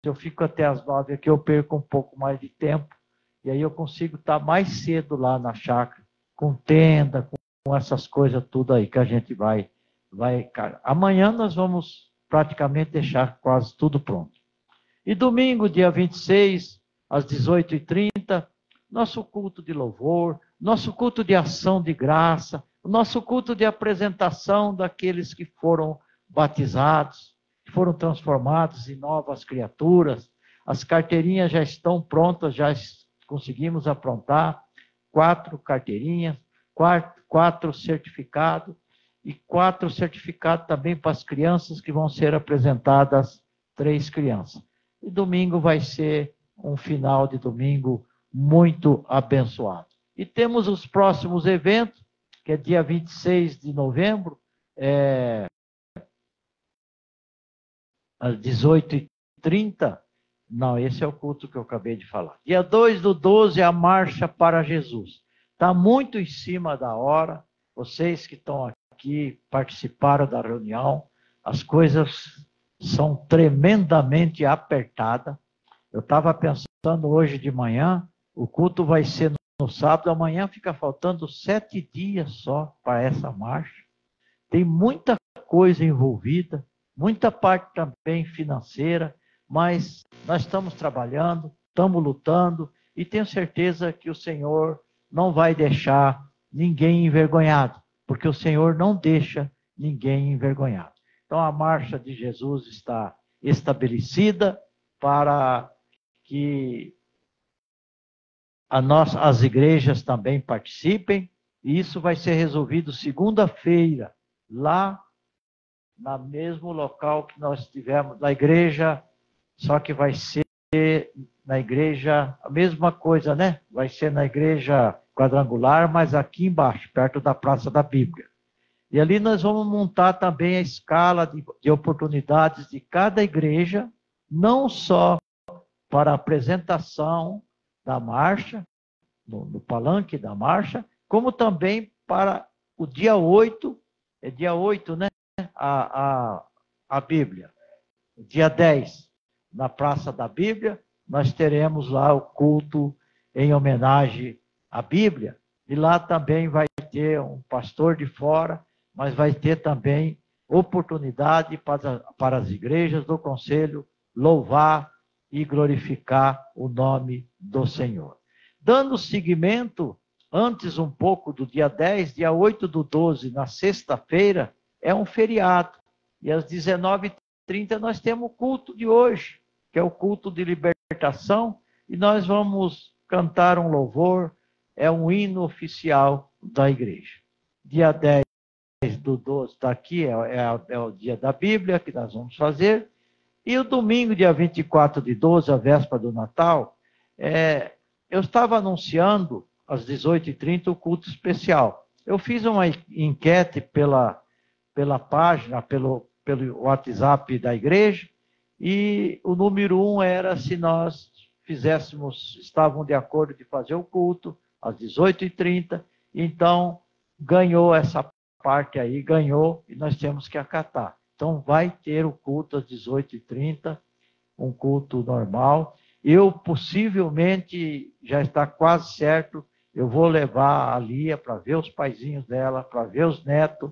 Se eu fico até às 9 aqui, eu perco um pouco mais de tempo, e aí eu consigo estar mais cedo lá na chácara, com tenda, com essas coisas tudo aí que a gente vai. Cara, amanhã nós vamos praticamente deixar quase tudo pronto. E domingo, dia 26, às 18h30, nosso culto de louvor, nosso culto de ação de graça, nosso culto de apresentação daqueles que foram batizados, que foram transformados em novas criaturas. As carteirinhas já estão prontas, já conseguimos aprontar 4 carteirinhas, 4 certificados, e 4 certificados também para as crianças que vão ser apresentadas, 3 crianças. E domingo vai ser um final de domingo muito abençoado. E temos os próximos eventos, que é dia 26 de novembro, às 18h30. Não, esse é o culto que eu acabei de falar. Dia 2/12 é a Marcha para Jesus. Está muito em cima da hora. Vocês que estão aqui, participaram da reunião, as coisas são tremendamente apertadas. Eu estava pensando hoje de manhã, o culto vai ser no sábado, amanhã fica faltando 7 dias só para essa marcha. Tem muita coisa envolvida, muita parte também financeira, mas nós estamos trabalhando, estamos lutando, e tenho certeza que o Senhor não vai deixar ninguém envergonhado, porque o Senhor não deixa ninguém envergonhado. Então a marcha de Jesus está estabelecida para que as igrejas também participem, e isso vai ser resolvido segunda-feira, lá no mesmo local que nós tivemos, na igreja, só que vai ser na igreja, a mesma coisa, né? Vai ser na igreja quadrangular, mas aqui embaixo, perto da Praça da Bíblia. E ali nós vamos montar também a escala de oportunidades de cada igreja, não só para a apresentação da marcha, no palanque da marcha, como também para o dia 8, é dia 8, né? A Bíblia. Dia 10, na Praça da Bíblia, nós teremos lá o culto em homenagem à Bíblia, e lá também vai ter um pastor de fora, mas vai ter também oportunidade para as igrejas do conselho louvar e glorificar o nome do Senhor. Dando seguimento, antes um pouco do dia 10, dia 8/12, na sexta-feira, é um feriado. E às 19h30 nós temos o culto de hoje, que é o culto de libertação, e nós vamos cantar um louvor, é um hino oficial da igreja. Dia 10/12 está aqui, é o dia da Bíblia que nós vamos fazer. E o domingo, dia 24/12, a véspera do Natal, eu estava anunciando às 18h30 o culto especial. Eu fiz uma enquete pela página, pelo WhatsApp da igreja, e o número 1 era se nós estavam de acordo de fazer o culto às 18h30, então ganhou essa parte aí, ganhou, e nós temos que acatar. Então vai ter o culto às 18h30, um culto normal. Eu, possivelmente, já está quase certo, eu vou levar a Lia para ver os paizinhos dela, para ver os netos.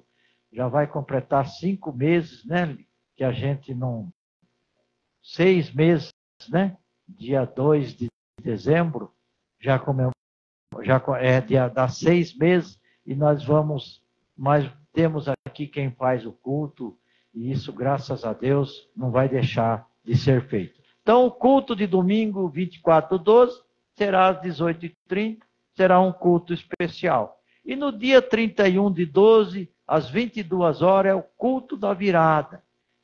Já vai completar 5 meses, né? Que a gente não... 6 meses, né? Dia 2 de dezembro, já dá 6 meses, e nós vamos... Mas temos aqui quem faz o culto, e isso, graças a Deus, não vai deixar de ser feito. Então, o culto de domingo, 24/12, será às 18h30, será um culto especial. E no dia 31/12, às 22h, é o culto da virada,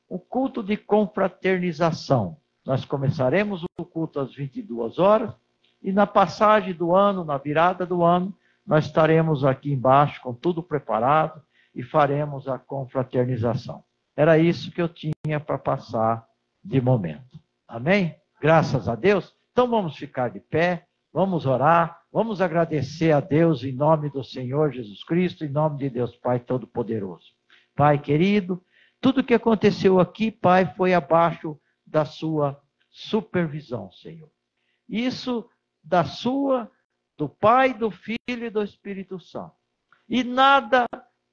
o culto de confraternização. Nós começaremos o culto às 22h, e na passagem do ano, na virada do ano, nós estaremos aqui embaixo com tudo preparado e faremos a confraternização. Era isso que eu tinha para passar de momento. Amém? Graças a Deus. Então vamos ficar de pé, vamos orar, vamos agradecer a Deus em nome do Senhor Jesus Cristo, em nome de Deus Pai Todo-Poderoso. Pai querido, tudo que aconteceu aqui, Pai, foi abaixo da sua supervisão, Senhor. Isso do Pai, do Filho e do Espírito Santo. E nada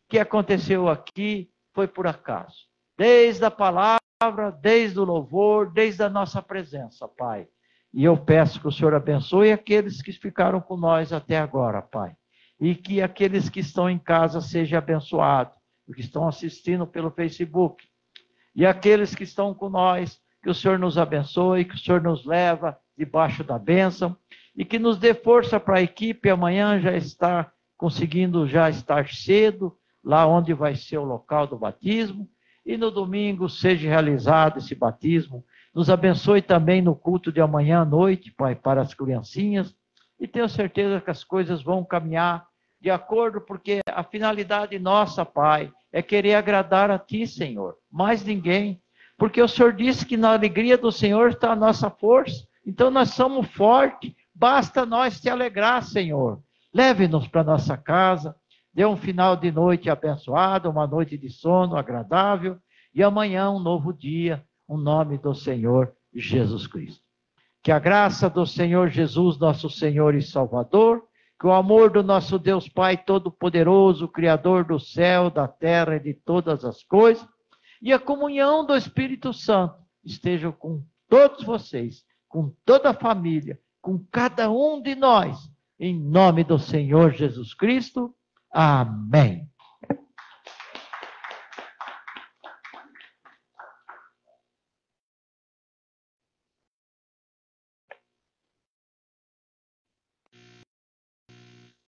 que aconteceu aqui foi por acaso. Desde a palavra, desde o louvor, desde a nossa presença, Pai. E eu peço que o Senhor abençoe aqueles que ficaram com nós até agora, Pai. E que aqueles que estão em casa sejam abençoados, que estão assistindo pelo Facebook. E aqueles que estão com nós, que o Senhor nos abençoe, que o Senhor nos leva debaixo da bênção, e que nos dê força para a equipe amanhã já estar conseguindo já estar cedo, lá onde vai ser o local do batismo, e no domingo seja realizado esse batismo. Nos abençoe também no culto de amanhã à noite, Pai, para as criancinhas, e tenho certeza que as coisas vão caminhar de acordo, porque a finalidade nossa, Pai, é querer agradar a Ti, Senhor, mais ninguém, porque o Senhor disse que na alegria do Senhor está a nossa força, então nós somos fortes, basta nós te alegrar, Senhor. Leve-nos para nossa casa, dê um final de noite abençoado, uma noite de sono agradável, e amanhã um novo dia, no nome do Senhor Jesus Cristo. Que a graça do Senhor Jesus, nosso Senhor e Salvador, que o amor do nosso Deus Pai Todo-Poderoso, Criador do céu, da terra e de todas as coisas, e a comunhão do Espírito Santo estejam com todos vocês, com toda a família, com cada um de nós, em nome do Senhor Jesus Cristo. Amém.